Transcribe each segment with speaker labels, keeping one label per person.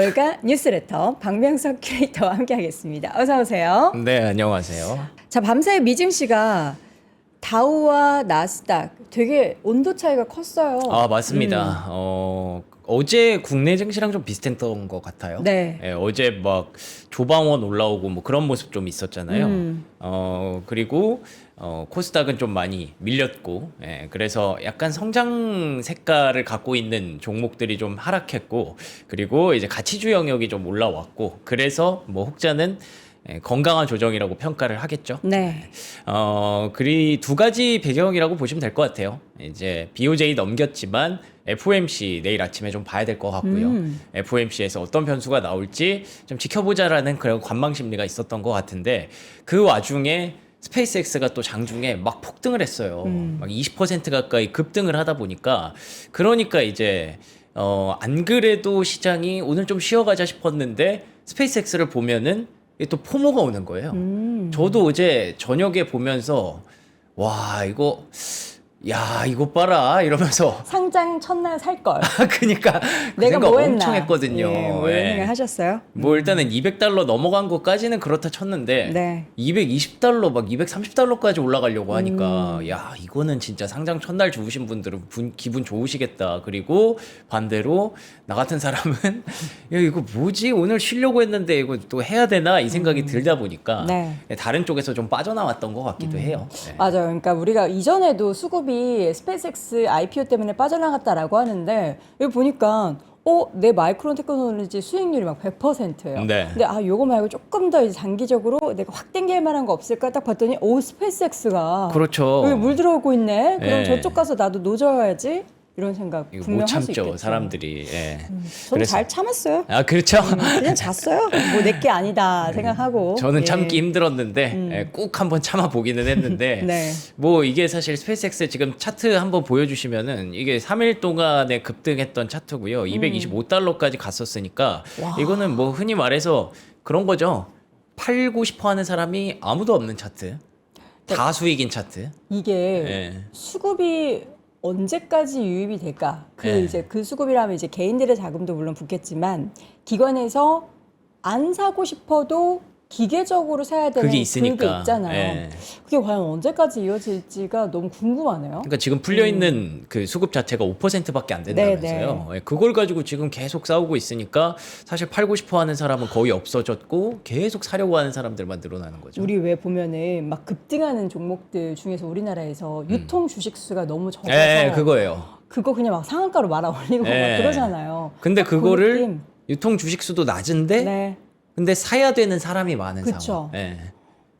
Speaker 1: 월간 뉴스레터 박명석 큐레이터와 함께하겠습니다. 어서 오세요.
Speaker 2: 네, 안녕하세요.
Speaker 1: 자, 밤새 미증 씨가 다우와 나스닥 되게 온도 차이가 컸어요.
Speaker 2: 아, 맞습니다. 어제 국내 증시랑 좀 비슷했던 것 같아요.
Speaker 1: 네.
Speaker 2: 예, 어제 막 조방원 올라오고 뭐 그런 모습 좀 있었잖아요. 그리고 코스닥은 좀 많이 밀렸고, 예, 그래서 약간 성장 색깔을 갖고 있는 종목들이 좀 하락했고, 그리고 이제 가치주 영역이 좀 올라왔고, 그래서 뭐 혹자는 건강한 조정이라고 평가를 하겠죠.
Speaker 1: 네.
Speaker 2: 그리 두 가지 배경이라고 보시면 될 것 같아요. 이제 BOJ 넘겼지만 FOMC 내일 아침에 좀 봐야 될 것 같고요. FOMC에서 어떤 변수가 나올지 좀 지켜보자라는 그런 관망 심리가 있었던 것 같은데 그 와중에 스페이스X가 또 장중에 막 폭등을 했어요. 막 20% 가까이 급등을 하다 보니까 그러니까 이제 안 그래도 시장이 오늘 좀 쉬어가자 싶었는데 스페이스X를 보면은 이게 또 포모가 오는 거예요. 저도 어제 저녁에 보면서 와 이거 이거 봐라 이러면서
Speaker 1: 상장 첫날 살 걸.
Speaker 2: 그러니까 그
Speaker 1: 내가
Speaker 2: 생각
Speaker 1: 뭐 했나?
Speaker 2: 엄청 했거든요.
Speaker 1: 예, 뭐 이런
Speaker 2: 예.
Speaker 1: 생각 하셨어요?
Speaker 2: 뭐 일단은 200달러 넘어간 것까지는 그렇다 쳤는데
Speaker 1: 네.
Speaker 2: 220달러 막 230달러까지 올라가려고 하니까 야 이거는 진짜 상장 첫날 주우신 분들은 기분 좋으시겠다. 그리고 반대로 나 같은 사람은 야 이거 뭐지 오늘 쉬려고 했는데 이거 또 해야 되나 이 생각이 들다 보니까
Speaker 1: 네.
Speaker 2: 다른 쪽에서 좀 빠져나왔던 것 같기도 해요. 네.
Speaker 1: 맞아요. 그러니까 우리가 이전에도 수급이 스페이스X IPO 때문에 빠져나갔다라고 하는데 여기 보니까 내 마이크론 테크놀로지 수익률이 막 100%예요.
Speaker 2: 네.
Speaker 1: 근데 요거 말고 조금 더 이제 장기적으로 내가 확 땡길 만한 거 없을까 딱 봤더니 스페이스X가
Speaker 2: 그렇죠.
Speaker 1: 여기 물 들어오고 있네. 그럼
Speaker 2: 네.
Speaker 1: 저쪽 가서 나도 노져야지. 이런 생각
Speaker 2: 이거
Speaker 1: 분명
Speaker 2: 못
Speaker 1: 할 수
Speaker 2: 참죠
Speaker 1: 있겠죠.
Speaker 2: 사람들이. 예.
Speaker 1: 저는 잘 참았어요.
Speaker 2: 아 그렇죠.
Speaker 1: 그냥 잤어요. 뭐 내게 아니다 생각하고.
Speaker 2: 저는
Speaker 1: 예.
Speaker 2: 참기 힘들었는데 꾹 한번 참아 보기는 했는데
Speaker 1: 네.
Speaker 2: 뭐 이게 사실 스페이스X 지금 차트 한번 보여주시면은 이게 3일 동안에 급등했던 차트고요. 225달러까지 갔었으니까 이거는 뭐 흔히 말해서 그런 거죠. 팔고 싶어 하는 사람이 아무도 없는 차트. 다 수익인 차트.
Speaker 1: 이게
Speaker 2: 예.
Speaker 1: 수급이 언제까지 유입이 될까?
Speaker 2: 네.
Speaker 1: 이제 그 수급이라면 이제 개인들의 자금도 물론 붙겠지만 기관에서 안 사고 싶어도 기계적으로 사야 되는
Speaker 2: 그게 있으니까.
Speaker 1: 있잖아요.
Speaker 2: 예.
Speaker 1: 그게 과연 언제까지 이어질지가 너무 궁금하네요.
Speaker 2: 그러니까 지금 풀려 있는 그 수급 자체가 5%밖에 안 된다면서요. 예, 그걸 가지고 지금 계속 싸우고 있으니까 사실 팔고 싶어 하는 사람은 거의 없어졌고 계속 사려고 하는 사람들만 늘어나는 거죠.
Speaker 1: 우리 왜 보면은 막 급등하는 종목들 중에서 우리나라에서 유통 주식 수가 너무 적어서
Speaker 2: 예, 그거예요.
Speaker 1: 그거 그냥 막 상한가로 말아 올리고
Speaker 2: 예.
Speaker 1: 막 그러잖아요.
Speaker 2: 근데
Speaker 1: 딱그
Speaker 2: 그거를
Speaker 1: 느낌.
Speaker 2: 유통 주식 수도 낮은데
Speaker 1: 네.
Speaker 2: 근데 사야 되는 사람이 많은
Speaker 1: 그쵸.
Speaker 2: 상황. 예.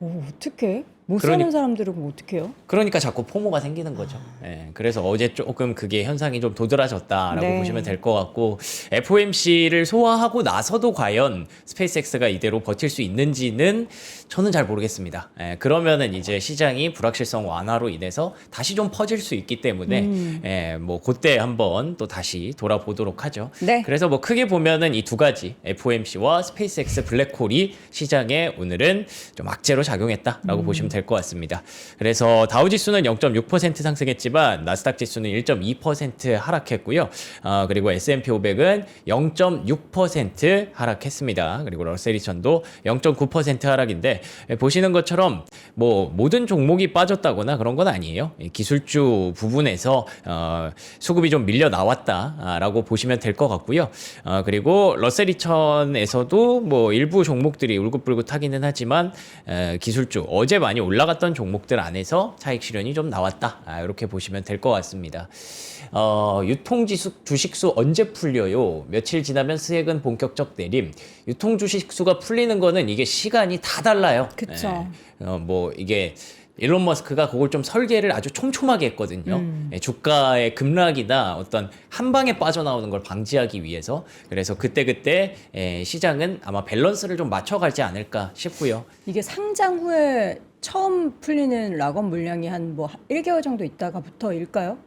Speaker 1: 어떡해? 못
Speaker 2: 그러니-
Speaker 1: 사는 사람들은 그럼 어떡해요?
Speaker 2: 그러니까 자꾸 포모가 생기는 거죠. 예, 그래서 어제 조금 그게 현상이 좀 도드라졌다라고
Speaker 1: 네.
Speaker 2: 보시면 될 것 같고 FOMC를 소화하고 나서도 과연 스페이스X가 이대로 버틸 수 있는지는 저는 잘 모르겠습니다. 예, 그러면은 이제 시장이 불확실성 완화로 인해서 다시 좀 퍼질 수 있기 때문에 예, 뭐 그때 한번 또 다시 돌아보도록 하죠.
Speaker 1: 네.
Speaker 2: 그래서 뭐 크게 보면은 이 두 가지 FOMC와 스페이스X 블랙홀이 시장에 오늘은 좀 악재로 작용했다라고 보시면 될 것 같습니다. 그래서 다우지수는 0.6% 상승했지만 나스닥 지수는 1.2% 하락했고요. 그리고 S&P 500은 0.6% 하락했습니다. 그리고 러셀2000도 0.9% 하락인데 보시는 것처럼 뭐 모든 종목이 빠졌다거나 그런 건 아니에요. 기술주 부분에서 수급이 좀 밀려 나왔다라고 보시면 될 것 같고요. 그리고 러셀2000에서도 뭐 일부 종목들이 울긋불긋하기는 하지만 기술주 어제 많이 올라갔던 종목들 안에서 차익 실현이 좀 나왔다. 이렇게 보시면 될 것 같습니다. 유통지수 주식수 언제 풀려요? 며칠 지나면 수익은 본격적 내림. 유통주식수가 풀리는 거는 이게 시간이 다 달라요.
Speaker 1: 그쵸.
Speaker 2: 뭐 이게 일론 머스크가 그걸 좀 설계를 아주 촘촘하게 했거든요. 주가의 급락이나 어떤 한 방에 빠져나오는 걸 방지하기 위해서. 그래서 그때그때 시장은 아마 밸런스를 좀 맞춰가지 않을까 싶고요.
Speaker 1: 이게 상장 후에 처음 풀리는 락업 물량이 한 뭐 1개월 정도 있다가부터일까요?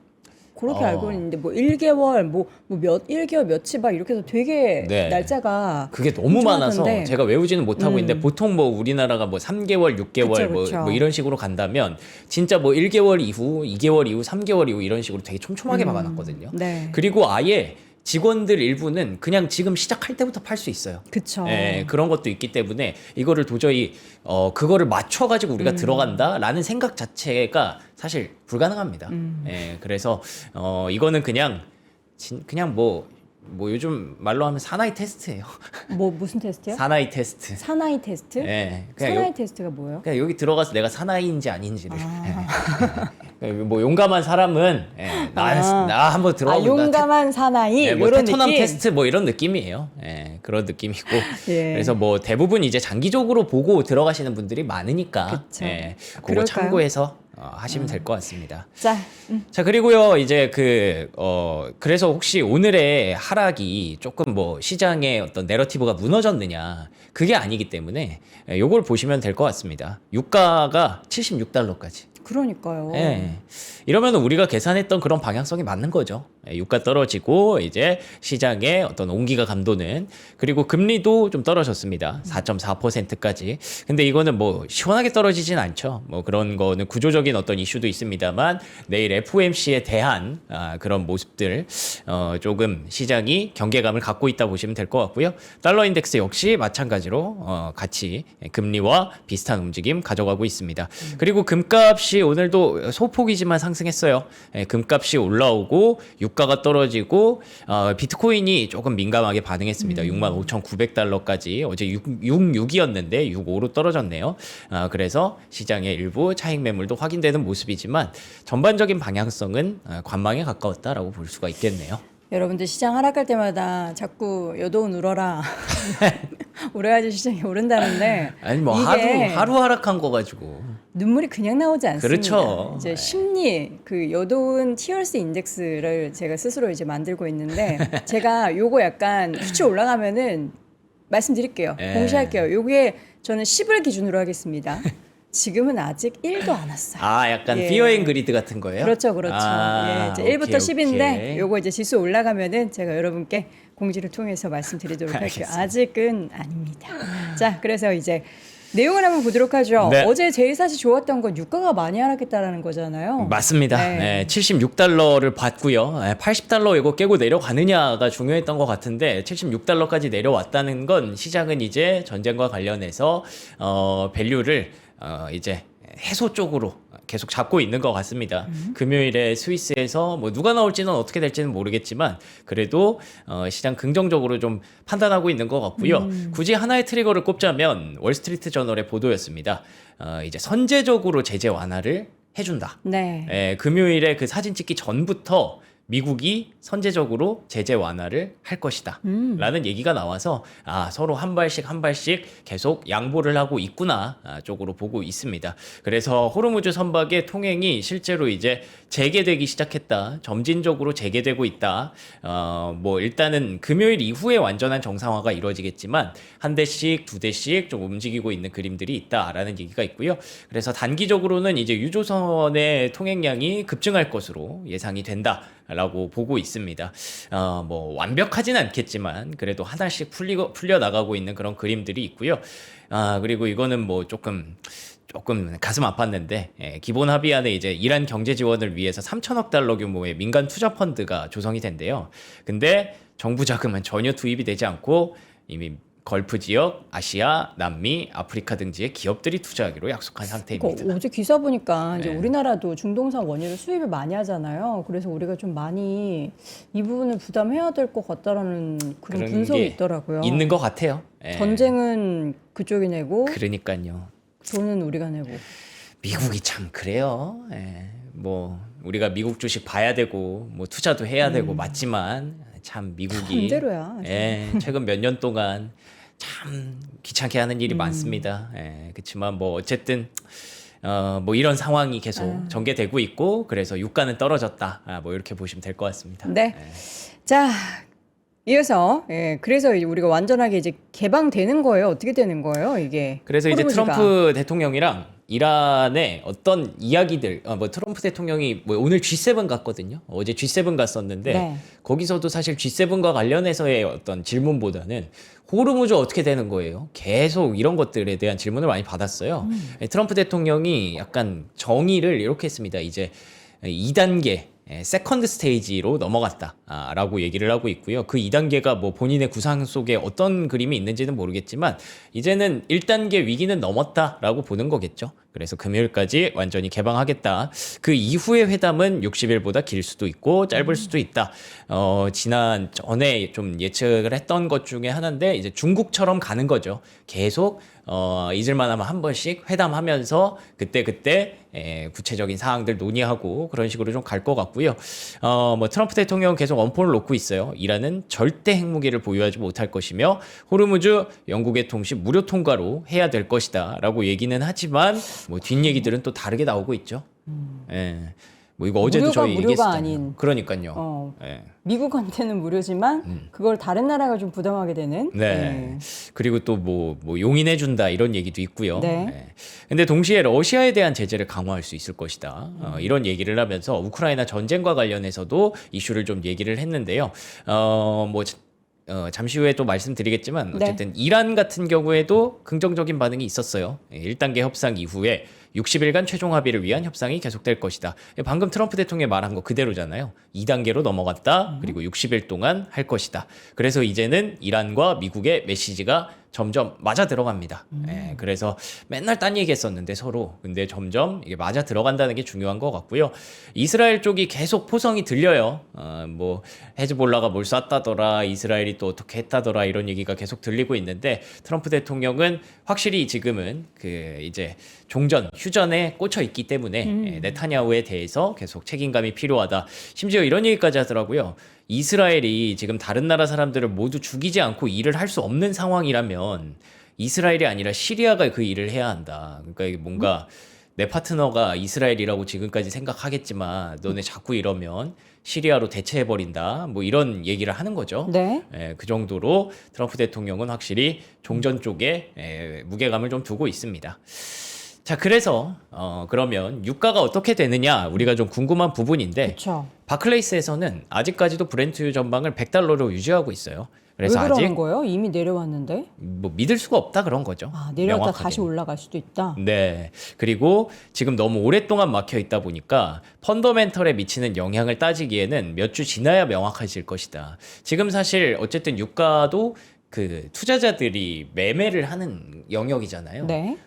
Speaker 1: 그렇게 알고 있는데 뭐 1개월 1개월 며칠 막 이렇게 해서 되게
Speaker 2: 네.
Speaker 1: 날짜가
Speaker 2: 그게 너무 많아서
Speaker 1: 촘촘하던데.
Speaker 2: 제가 외우지는 못하고 있는데 보통 뭐 우리나라가 뭐 3개월, 6개월
Speaker 1: 그쵸,
Speaker 2: 뭐,
Speaker 1: 그쵸.
Speaker 2: 뭐 이런 식으로 간다면 진짜 뭐 1개월 이후, 2개월 이후, 3개월 이후 이런 식으로 되게 촘촘하게 막아놨거든요.
Speaker 1: 네.
Speaker 2: 그리고 아예 직원들 일부는 그냥 지금 시작할 때부터 팔 수 있어요.
Speaker 1: 그쵸.
Speaker 2: 예, 그런 것도 있기 때문에 이거를 도저히 그거를 맞춰가지고 우리가 들어간다라는 생각 자체가 사실 불가능합니다. 예, 그래서 이거는 그냥 그냥 뭐 요즘 말로 하면 사나이 테스트예요.
Speaker 1: 뭐 무슨 테스트요?
Speaker 2: 사나이 테스트.
Speaker 1: 사나이 테스트?
Speaker 2: 예, 그냥
Speaker 1: 사나이 테스트가 뭐예요?
Speaker 2: 그냥 여기 들어가서 내가 사나이인지 아닌지를. 예. 뭐 용감한 사람은 나 한번 들어가고
Speaker 1: 용감한 사나이
Speaker 2: 예, 뭐
Speaker 1: 이런
Speaker 2: 테토남
Speaker 1: 느낌.
Speaker 2: 테스트 뭐 이런 느낌이에요. 예, 그런 느낌이고.
Speaker 1: 예.
Speaker 2: 그래서 뭐 대부분 이제 장기적으로 보고 들어가시는 분들이 많으니까
Speaker 1: 그쵸.
Speaker 2: 예, 그거
Speaker 1: 그럴까요?
Speaker 2: 참고해서 하시면 될 것 같습니다.
Speaker 1: 자,
Speaker 2: 자, 그리고요, 이제 그래서 혹시 오늘의 하락이 조금 뭐 시장의 어떤 내러티브가 무너졌느냐, 그게 아니기 때문에 요걸 보시면 될 것 같습니다. 유가가 76달러까지.
Speaker 1: 그러니까요.
Speaker 2: 예. 이러면 우리가 계산했던 그런 방향성이 맞는 거죠. 예, 유가 떨어지고 이제 시장의 어떤 온기가 감도는, 그리고 금리도 좀 떨어졌습니다. 4.4%까지. 근데 이거는 뭐 시원하게 떨어지진 않죠. 뭐 그런 거는 구조적인 어떤 이슈도 있습니다만 내일 FOMC에 대한 그런 모습들 조금 시장이 경계감을 갖고 있다 보시면 될 것 같고요. 달러 인덱스 역시 마찬가지로 같이 금리와 비슷한 움직임 가져가고 있습니다. 그리고 금값이 오늘도 소폭이지만 상승했어요. 예, 금값이 올라오고 유가가 떨어지고 비트코인이 조금 민감하게 반응했습니다. 65,900달러까지 어제 66이었는데 65로 떨어졌네요. 그래서 시장의 일부 차익 매물도 확인되는 모습이지만 전반적인 방향성은 관망에 가까웠다라고 볼 수가 있겠네요.
Speaker 1: 여러분들 시장 하락할 때마다 자꾸 여도운 울어라. 울어야지 시장이 오른다는데
Speaker 2: 아니 뭐
Speaker 1: 이게
Speaker 2: 하루 하락한 거 가지고
Speaker 1: 눈물이 그냥 나오지 않습니다.
Speaker 2: 그렇죠.
Speaker 1: 이제 심리 그 여도운 티얼스 인덱스를 제가 스스로 이제 만들고 있는데 제가 요거 약간 수치 올라가면은 말씀드릴게요.
Speaker 2: 예.
Speaker 1: 공시할게요. 요게 저는 10을 기준으로 하겠습니다. 지금은 아직 1도 안 왔어요.
Speaker 2: 약간
Speaker 1: 예.
Speaker 2: 피어 앤 그리드 같은 거예요?
Speaker 1: 그렇죠, 그렇죠. 예, 이제 1부터
Speaker 2: 오케이,
Speaker 1: 10인데
Speaker 2: 오케이.
Speaker 1: 요거 이제 지수 올라가면은 제가 여러분께 공지를 통해서 말씀드리도록 할게요.
Speaker 2: 알겠습니다.
Speaker 1: 아직은 아닙니다. 자, 그래서 이제 내용을 한번 보도록 하죠.
Speaker 2: 네.
Speaker 1: 어제 제일 사실 좋았던 건 유가가 많이 하락했다라는 거잖아요.
Speaker 2: 맞습니다.
Speaker 1: 네.
Speaker 2: 네, 76달러를 받고요. 80달러 이거 깨고 내려가느냐가 중요했던 것 같은데 76달러까지 내려왔다는 건 시장은 이제 전쟁과 관련해서 밸류를 이제 해소 쪽으로 계속 잡고 있는 것 같습니다. 금요일에 스위스에서 뭐 누가 나올지는 어떻게 될지는 모르겠지만 그래도 시장 긍정적으로 좀 판단하고 있는 것 같고요. 굳이 하나의 트리거를 꼽자면 월스트리트 저널의 보도였습니다. 이제 선제적으로 제재 완화를 해준다.
Speaker 1: 네.
Speaker 2: 예, 금요일에 그 사진 찍기 전부터 미국이 선제적으로 제재 완화를 할 것이다 라는 얘기가 나와서 서로 한 발씩 계속 양보를 하고 있구나 쪽으로 보고 있습니다. 그래서 호르무즈 선박의 통행이 실제로 이제 재개되기 시작했다, 점진적으로 재개되고 있다. 뭐 일단은 금요일 이후에 완전한 정상화가 이루어지겠지만 한 대씩 두 대씩 좀 움직이고 있는 그림들이 있다라는 얘기가 있고요. 그래서 단기적으로는 이제 유조선의 통행량이 급증할 것으로 예상이 된다라고 보고 있습니다. 뭐 완벽하진 않겠지만 그래도 하나씩 풀려 나가고 있는 그런 그림들이 있고요. 그리고 이거는 뭐 조금 가슴 아팠는데 기본 합의안에 이제 이란 경제 지원을 위해서 3천억 달러 규모의 민간 투자 펀드가 조성이 된대요. 근데 정부 자금은 전혀 투입이 되지 않고 이미 걸프 지역, 아시아, 남미, 아프리카 등지의 기업들이 투자하기로 약속한 상태입니다.
Speaker 1: 어제 기사 보니까 이제
Speaker 2: 네.
Speaker 1: 우리나라도 중동산 원유를 수입을 많이 하잖아요. 그래서 우리가 좀 많이 이 부분을 부담해야 될 것 같다라는 그런 분석이
Speaker 2: 게
Speaker 1: 있더라고요.
Speaker 2: 있는 것 같아요. 예.
Speaker 1: 전쟁은 그쪽이 내고
Speaker 2: 그러니까요.
Speaker 1: 돈은 우리가 내고.
Speaker 2: 미국이 참 그래요. 예. 뭐 우리가 미국 주식 봐야 되고 뭐 투자도 해야 되고 맞지만 참 미국이
Speaker 1: 반대로야.
Speaker 2: 최근 몇 년 동안 참 귀찮게 하는 일이 많습니다. 그렇지만 뭐 어쨌든 뭐 이런 상황이 계속 전개되고 있고 그래서 유가는 떨어졌다. 뭐 이렇게 보시면 될 것 같습니다.
Speaker 1: 네. 자, 이어서 그래서 우리가 완전하게 이제 개방되는 거예요. 어떻게 되는 거예요, 이게?
Speaker 2: 그래서 이제
Speaker 1: 호르무즈가.
Speaker 2: 트럼프 대통령이랑 이란의 어떤 이야기들, 뭐 트럼프 대통령이 뭐 오늘 G7 갔거든요. 어제 G7 갔었는데
Speaker 1: 네.
Speaker 2: 거기서도 사실 G7과 관련해서의 어떤 질문보다는 호르무즈 어떻게 되는 거예요? 계속 이런 것들에 대한 질문을 많이 받았어요. 트럼프 대통령이 약간 정의를 이렇게 했습니다. 이제 2단계 세컨드 스테이지로 넘어갔다라고 얘기를 하고 있고요. 그 2단계가 뭐 본인의 구상 속에 어떤 그림이 있는지는 모르겠지만 이제는 1단계 위기는 넘었다라고 보는 거겠죠. 그래서 금요일까지 완전히 개방하겠다. 그 이후의 회담은 60일보다 길 수도 있고 짧을 수도 있다. 지난 전에 좀 예측을 했던 것 중에 하나인데 이제 중국처럼 가는 거죠. 계속 잊을만하면 한 번씩 회담하면서 그때 구체적인 사항들 논의하고 그런 식으로 좀 갈 것 같고요. 뭐 트럼프 대통령은 계속 원포를 놓고 있어요. 이란은 절대 핵무기를 보유하지 못할 것이며 호르무즈 영국의 통시 무료 통과로 해야 될 것이다라고 얘기는 하지만 뭐 뒷얘기들은 또 다르게 나오고 있죠. 예. 뭐 이거 어제도
Speaker 1: 무료가
Speaker 2: 저희
Speaker 1: 무료가
Speaker 2: 얘기했잖아요.
Speaker 1: 아닌.
Speaker 2: 그러니까요. 예.
Speaker 1: 미국한테는 무료지만 그걸 다른 나라가 좀 부담하게 되는.
Speaker 2: 네. 그리고 또 뭐 용인해 준다 이런 얘기도 있고요.
Speaker 1: 네.
Speaker 2: 네. 근데 동시에 러시아에 대한 제재를 강화할 수 있을 것이다. 이런 얘기를 하면서 우크라이나 전쟁과 관련해서도 이슈를 좀 얘기를 했는데요. 잠시 후에 또 말씀드리겠지만 어쨌든 이란 같은 경우에도 긍정적인 반응이 있었어요. 1단계 협상 이후에 60일간 최종 합의를 위한 협상이 계속될 것이다. 방금 트럼프 대통령이 말한 거 그대로잖아요. 2단계로 넘어갔다. 그리고 60일 동안 할 것이다. 그래서 이제는 이란과 미국의 메시지가 점점 맞아 들어갑니다. 그래서 맨날 딴 얘기했었는데 서로 근데 점점 이게 맞아 들어간다는 게 중요한 것 같고요. 이스라엘 쪽이 계속 포성이 들려요. 뭐 헤즈볼라가 뭘 쐈다더라, 이스라엘이 또 어떻게 했다더라 이런 얘기가 계속 들리고 있는데 트럼프 대통령은 확실히 지금은 그 이제 종전 휴전에 꽂혀 있기 때문에 네타냐후에 대해서 계속 책임감이 필요하다. 심지어 이런 얘기까지 하더라고요. 이스라엘이 지금 다른 나라 사람들을 모두 죽이지 않고 일을 할 수 없는 상황이라면 이스라엘이 아니라 시리아가 그 일을 해야 한다. 그러니까 이게 뭔가 내 파트너가 이스라엘이라고 지금까지 생각하겠지만 너네 자꾸 이러면 시리아로 대체해버린다. 뭐 이런 얘기를 하는 거죠.
Speaker 1: 네.
Speaker 2: 그 정도로 트럼프 대통령은 확실히 종전 쪽에 무게감을 좀 두고 있습니다. 자, 그래서 그러면 유가가 어떻게 되느냐 우리가 좀 궁금한 부분인데
Speaker 1: 그렇죠.
Speaker 2: 바클레이스에서는 아직까지도 브렌트유 전망을 $100로 유지하고 있어요.
Speaker 1: 왜
Speaker 2: 그래서
Speaker 1: 그러는
Speaker 2: 아직
Speaker 1: 거예요? 이미 내려왔는데.
Speaker 2: 뭐 믿을 수가 없다 그런 거죠.
Speaker 1: 내려왔다
Speaker 2: 명확하게는.
Speaker 1: 다시 올라갈 수도 있다.
Speaker 2: 네. 그리고 지금 너무 오랫동안 막혀 있다 보니까 펀더멘털에 미치는 영향을 따지기에는 몇 주 지나야 명확해질 것이다. 지금 사실 어쨌든 유가도 그 투자자들이 매매를 하는 영역이잖아요.
Speaker 1: 네.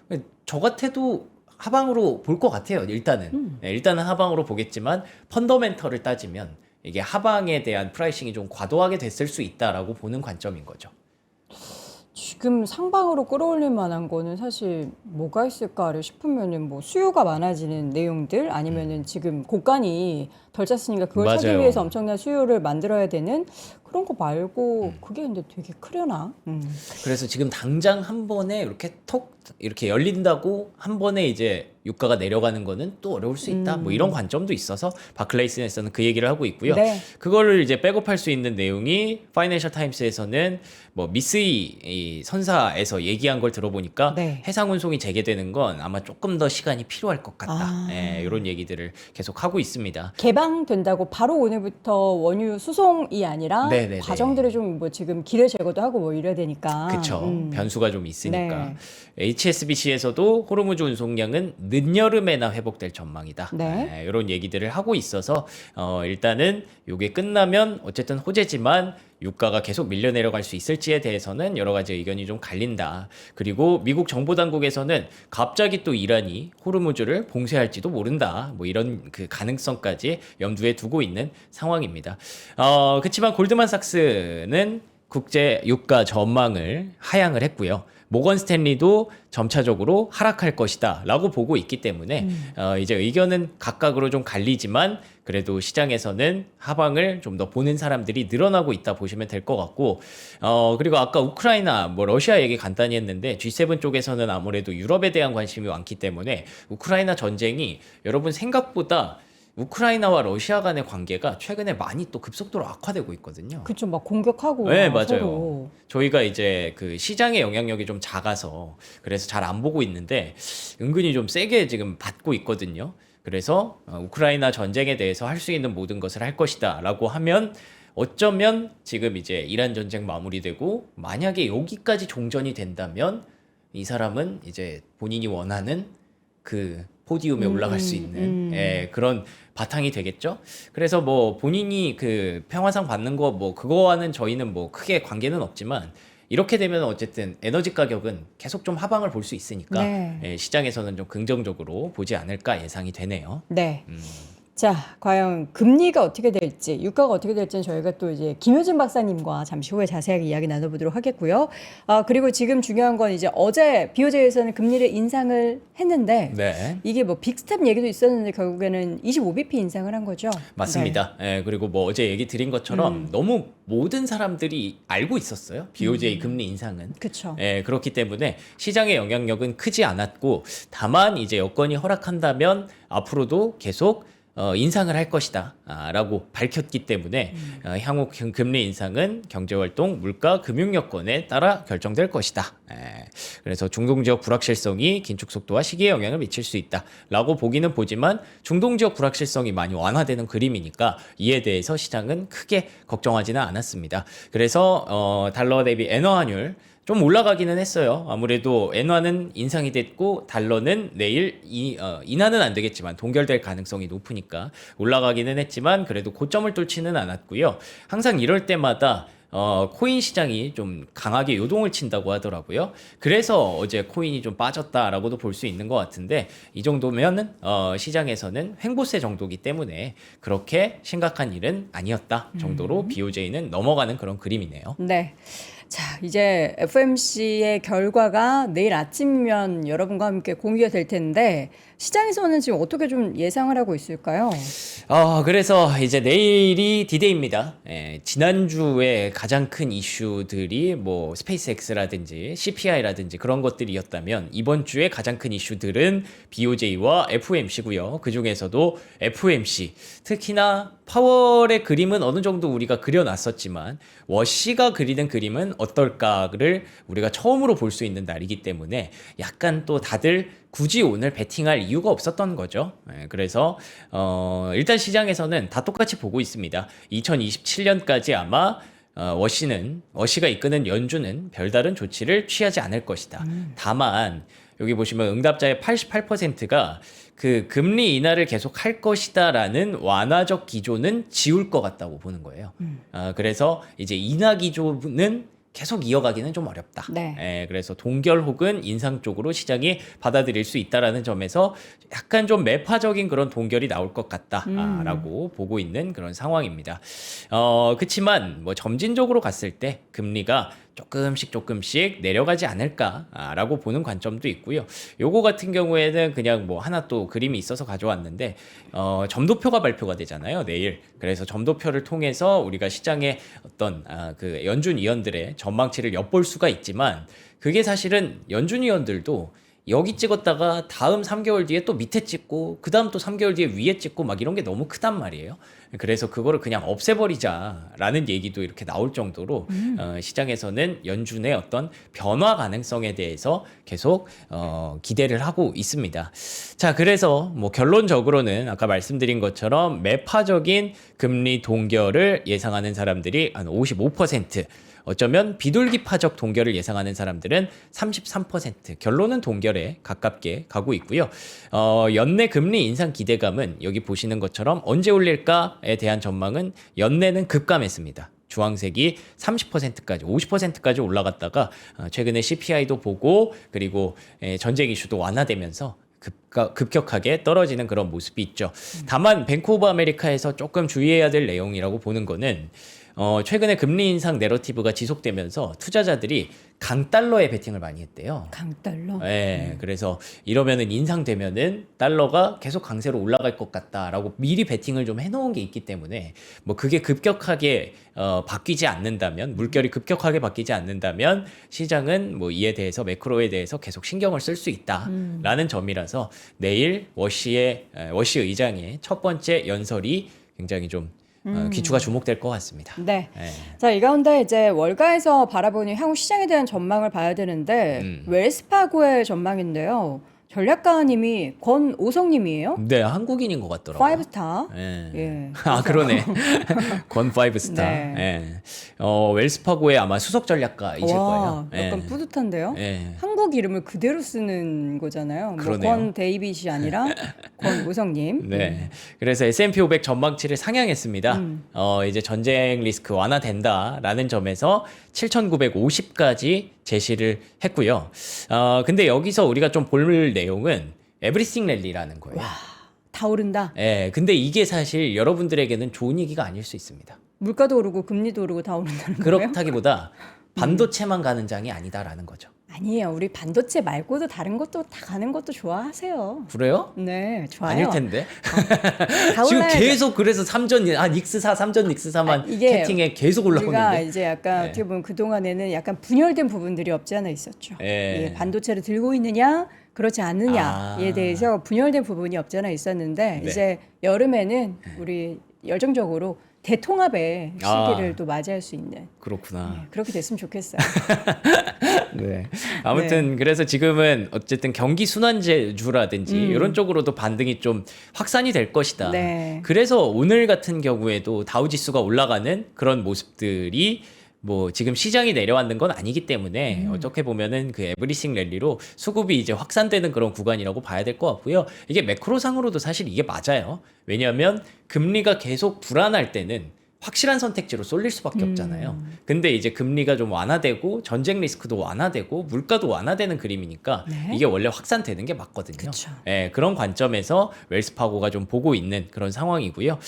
Speaker 2: 저 같아도 하방으로 볼 것 같아요. 일단은 일단은 하방으로 보겠지만 펀더멘털을 따지면 이게 하방에 대한 프라이싱이 좀 과도하게 됐을 수 있다라고 보는 관점인 거죠.
Speaker 1: 지금 상방으로 끌어올릴 만한 거는 사실 뭐가 있을까를 싶으면은 뭐 수요가 많아지는 내용들 아니면은 지금 고간이 덜 짰으니까 그걸 차기
Speaker 2: 맞아요.
Speaker 1: 위해서 엄청난 수요를 만들어야 되는 그런 거 말고 그게 근데 되게 크려나?
Speaker 2: 그래서 지금 당장 한 번에 이렇게 톡 이렇게 열린다고 한 번에 이제 유가가 내려가는 거는 또 어려울 수 있다. 뭐 이런 관점도 있어서 바클레이스에서는 그 얘기를 하고 있고요.
Speaker 1: 네.
Speaker 2: 그거를 이제 백업할 수 있는 내용이 파이낸셜 타임스에서는 뭐 미쓰이 이 선사에서 얘기한 걸 들어보니까
Speaker 1: 네.
Speaker 2: 해상 운송이 재개되는 건 아마 조금 더 시간이 필요할 것 같다. 이런 얘기들을 계속 하고 있습니다.
Speaker 1: 개방된다고 바로 오늘부터 원유 수송이 아니라
Speaker 2: 네네네.
Speaker 1: 과정들을 좀 뭐 지금 기뢰 제거도 하고 뭐 이래야 되니까.
Speaker 2: 그쵸. 변수가 좀 있으니까.
Speaker 1: 네.
Speaker 2: HSBC에서도 호르무즈 운송량은 늦여름에나 회복될 전망이다.
Speaker 1: 네.
Speaker 2: 이런 얘기들을 하고 있어서 일단은 이게 끝나면 어쨌든 호재지만 유가가 계속 밀려 내려갈 수 있을지에 대해서는 여러 가지 의견이 좀 갈린다. 그리고 미국 정보 당국에서는 갑자기 또 이란이 호르무즈를 봉쇄할지도 모른다. 뭐 이런 그 가능성까지 염두에 두고 있는 상황입니다. 그렇지만 골드만삭스는 국제 유가 전망을 하향을 했고요. 모건 스탠리도 점차적으로 하락할 것이다 라고 보고 있기 때문에 이제 의견은 각각으로 좀 갈리지만 그래도 시장에서는 하방을 좀 더 보는 사람들이 늘어나고 있다 보시면 될 것 같고 그리고 아까 우크라이나 뭐 러시아 얘기 간단히 했는데 G7 쪽에서는 아무래도 유럽에 대한 관심이 많기 때문에 우크라이나 전쟁이 여러분 생각보다 우크라이나와 러시아 간의 관계가 최근에 많이 또 급속도로 악화되고 있거든요.
Speaker 1: 그쵸, 막 공격하고.
Speaker 2: 네,
Speaker 1: 막
Speaker 2: 맞아요.
Speaker 1: 서로.
Speaker 2: 저희가 이제 그 시장의 영향력이 좀 작아서 그래서 잘 안 보고 있는데 은근히 좀 세게 지금 받고 있거든요. 그래서 우크라이나 전쟁에 대해서 할 수 있는 모든 것을 할 것이다라고 하면 어쩌면 지금 이제 이란 전쟁 마무리되고 만약에 여기까지 종전이 된다면 이 사람은 이제 본인이 원하는 그 포디움에 올라갈 수 있는 예, 그런 바탕이 되겠죠. 그래서 뭐 본인이 그 평화상 받는 거 뭐 그거와는 저희는 뭐 크게 관계는 없지만 이렇게 되면 어쨌든 에너지 가격은 계속 좀 하방을 볼 수 있으니까
Speaker 1: 네.
Speaker 2: 예, 시장에서는 좀 긍정적으로 보지 않을까 예상이 되네요.
Speaker 1: 네. 자, 과연 금리가 어떻게 될지, 유가가 어떻게 될지는 저희가 또 이제 김효진 박사님과 잠시 후에 자세하게 이야기 나눠보도록 하겠고요. 그리고 지금 중요한 건 이제 어제 BOJ에서는 금리를 인상을 했는데
Speaker 2: 네.
Speaker 1: 이게 뭐 빅스텝 얘기도 있었는데 결국에는 25bp 인상을 한 거죠.
Speaker 2: 맞습니다. 예, 그리고 뭐 어제 얘기 드린 것처럼 너무 모든 사람들이 알고 있었어요. BOJ 금리 인상은.
Speaker 1: 그렇죠.
Speaker 2: 예, 그렇기 때문에 시장의 영향력은 크지 않았고 다만 이제 여건이 허락한다면 앞으로도 계속 인상을 할 것이다 라고 밝혔기 때문에 향후 금리 인상은 경제활동, 물가, 금융 여건에 따라 결정될 것이다. 예, 그래서 중동지역 불확실성이 긴축 속도와 시기에 영향을 미칠 수 있다 라고 보기는 보지만 중동지역 불확실성이 많이 완화되는 그림이니까 이에 대해서 시장은 크게 걱정하지는 않았습니다. 그래서 달러 대비 엔화 환율 좀 올라가기는 했어요. 아무래도 엔화는 인상이 됐고 달러는 내일 인하는 안 되겠지만 동결될 가능성이 높으니까 올라가기는 했지만 그래도 고점을 뚫지는 않았고요. 항상 이럴 때마다 코인 시장이 좀 강하게 요동을 친다고 하더라고요. 그래서 어제 코인이 좀 빠졌다라고도 볼 수 있는 것 같은데 이 정도면은 시장에서는 횡보세 정도기 때문에 그렇게 심각한 일은 아니었다 정도로 BOJ는 넘어가는 그런 그림이네요.
Speaker 1: 네. 자, 이제 FOMC의 결과가 내일 아침이면 여러분과 함께 공개가 될 텐데 시장에서는 지금 어떻게 좀 예상을 하고 있을까요?
Speaker 2: 그래서 이제 내일이 디데이입니다. 예, 지난주에 가장 큰 이슈들이 뭐 스페이스X라든지 CPI라든지 그런 것들이었다면 이번 주에 가장 큰 이슈들은 BOJ와 FOMC고요. 그 중에서도 FOMC, 특히나 파월의 그림은 어느 정도 우리가 그려놨었지만 워시가 그리는 그림은 어떨까를 우리가 처음으로 볼 수 있는 날이기 때문에 약간 또 다들 굳이 오늘 베팅할 이유가 없었던 거죠. 그래서 일단 시장에서는 다 똑같이 보고 있습니다. 2027년까지 아마 워시가 이끄는 연준은 별다른 조치를 취하지 않을 것이다. 다만 여기 보시면 응답자의 88%가 그 금리 인하를 계속 할 것이다라는 완화적 기조는 지울 것 같다고 보는 거예요. 그래서 이제 인하 기조는 계속 이어가기는 좀 어렵다.
Speaker 1: 네.
Speaker 2: 예, 그래서 동결 혹은 인상 쪽으로 시장이 받아들일 수 있다라는 점에서 약간 좀 매파적인 그런 동결이 나올 것 같다라고 보고 있는 그런 상황입니다. 그렇지만 뭐 점진적으로 갔을 때 금리가 조금씩 내려가지 않을까라고 보는 관점도 있고요. 요거 같은 경우에는 그냥 뭐 하나 또 그림이 있어서 가져왔는데 점도표가 발표가 되잖아요, 내일. 그래서 점도표를 통해서 우리가 시장의 어떤 그 연준 위원들의 전망치를 엿볼 수가 있지만 그게 사실은 연준 위원들도 여기 찍었다가 다음 3개월 뒤에 또 밑에 찍고 그 다음 또 3개월 뒤에 위에 찍고 막 이런 게 너무 크단 말이에요. 그래서 그거를 그냥 없애버리자라는 얘기도 이렇게 나올 정도로 시장에서는 연준의 어떤 변화 가능성에 대해서 계속 기대를 하고 있습니다. 자, 그래서 뭐 결론적으로는 아까 말씀드린 것처럼 매파적인 금리 동결을 예상하는 사람들이 한 55%, 어쩌면 비둘기파적 동결을 예상하는 사람들은 33%, 결론은 동결에 가깝게 가고 있고요. 연내 금리 인상 기대감은 여기 보시는 것처럼 언제 올릴까에 대한 전망은 연내는 급감했습니다. 주황색이 30%까지, 50%까지 올라갔다가 최근에 CPI도 보고 그리고 전쟁 이슈도 완화되면서 급격하게 떨어지는 그런 모습이 있죠. 다만 뱅크 오브 아메리카에서 조금 주의해야 될 내용이라고 보는 거는 최근에 금리 인상 내러티브가 지속되면서 투자자들이 강달러에 베팅을 많이 했대요.
Speaker 1: 강달러?
Speaker 2: 네, 그래서 이러면은 인상되면은 달러가 계속 강세로 올라갈 것 같다라고 미리 베팅을 좀 해놓은 게 있기 때문에 뭐 그게 급격하게 바뀌지 않는다면, 물결이 급격하게 바뀌지 않는다면 시장은 뭐 이에 대해서 매크로에 대해서 계속 신경을 쓸 수 있다라는 점이라서 내일 워시 의장의 첫 번째 연설이 굉장히 좀 귀추가 주목될 것 같습니다.
Speaker 1: 네.
Speaker 2: 네.
Speaker 1: 자, 이 가운데 이제 월가에서 바라보는 향후 시장에 대한 전망을 봐야 되는데 웰스파고의 전망인데요. 전략가님이 권오성님이에요.
Speaker 2: 네, 한국인인 것 같더라고요.
Speaker 1: 5스타.
Speaker 2: 예.
Speaker 1: 예.
Speaker 2: 아, 그러네. 권 5스타.
Speaker 1: 네.
Speaker 2: 예. 웰스파고의 아마 수석 전략가이실
Speaker 1: 와,
Speaker 2: 거예요.
Speaker 1: 약간
Speaker 2: 예.
Speaker 1: 뿌듯한데요.
Speaker 2: 예.
Speaker 1: 한국 이름을 그대로 쓰는 거잖아요. 뭐
Speaker 2: 그러네요.
Speaker 1: 권 데이빗이 아니라 권오성님.
Speaker 2: 네. 그래서 S&P 500 전망치를 상향했습니다. 이제 전쟁 리스크 완화된다라는 점에서 7,950까지 제시를 했고요. 근데 여기서 우리가 좀 볼 내용은 에브리싱 랠리라는 거예요.
Speaker 1: 다 오른다.
Speaker 2: 예. 근데 이게 사실 여러분들에게는 좋은 얘기가 아닐 수 있습니다.
Speaker 1: 물가도 오르고 금리도 오르고 다 오른다는 거예요?
Speaker 2: 그렇다기보다 반도체만 가는 장이 아니다라는 거죠.
Speaker 1: 아니에요. 우리 반도체 말고도 다른 것도 다 가는 것도 좋아하세요.
Speaker 2: 그래요?
Speaker 1: 네, 좋아요.
Speaker 2: 아닐 텐데.
Speaker 1: 다
Speaker 2: 지금
Speaker 1: 올라야죠.
Speaker 2: 계속 그래서 3전 닉스4 3전 닉스4만
Speaker 1: 이게
Speaker 2: 채팅에 계속
Speaker 1: 우리가
Speaker 2: 올라오는데.
Speaker 1: 이제 약간
Speaker 2: 네.
Speaker 1: 어떻게 보면 그 동안에는 약간 분열된 부분들이 없지 않아 있었죠.
Speaker 2: 예.
Speaker 1: 예, 반도체를 들고 있느냐, 그렇지 않느냐에
Speaker 2: 아.
Speaker 1: 대해서 분열된 부분이 없지 않아 있었는데
Speaker 2: 네.
Speaker 1: 이제 여름에는 우리 열정적으로 대통합의 시기를
Speaker 2: 아.
Speaker 1: 또 맞이할 수 있는
Speaker 2: 그렇구나.
Speaker 1: 예, 그렇게 됐으면 좋겠어요.
Speaker 2: 네. 아무튼 그래서 지금은 어쨌든 경기 순환제주라든지 이런 쪽으로도 반등이 좀 확산이 될 것이다.
Speaker 1: 네.
Speaker 2: 그래서 오늘 같은 경우에도 다우 지수가 올라가는 그런 모습들이 뭐 지금 시장이 내려앉는 건 아니기 때문에 어떻게 보면은 그 에브리싱 랠리로 수급이 이제 확산되는 그런 구간이라고 봐야 될 것 같고요. 이게 매크로상으로도 사실 이게 맞아요. 왜냐하면 금리가 계속 불안할 때는 확실한 선택지로 쏠릴 수밖에 없잖아요. 근데 이제 금리가 좀 완화되고 전쟁 리스크도 완화되고 물가도 완화되는 그림이니까
Speaker 1: 네.
Speaker 2: 이게 원래 확산되는 게 맞거든요.
Speaker 1: 그쵸.
Speaker 2: 예, 그런 관점에서 웰스파고가 좀 보고 있는 그런 상황이고요.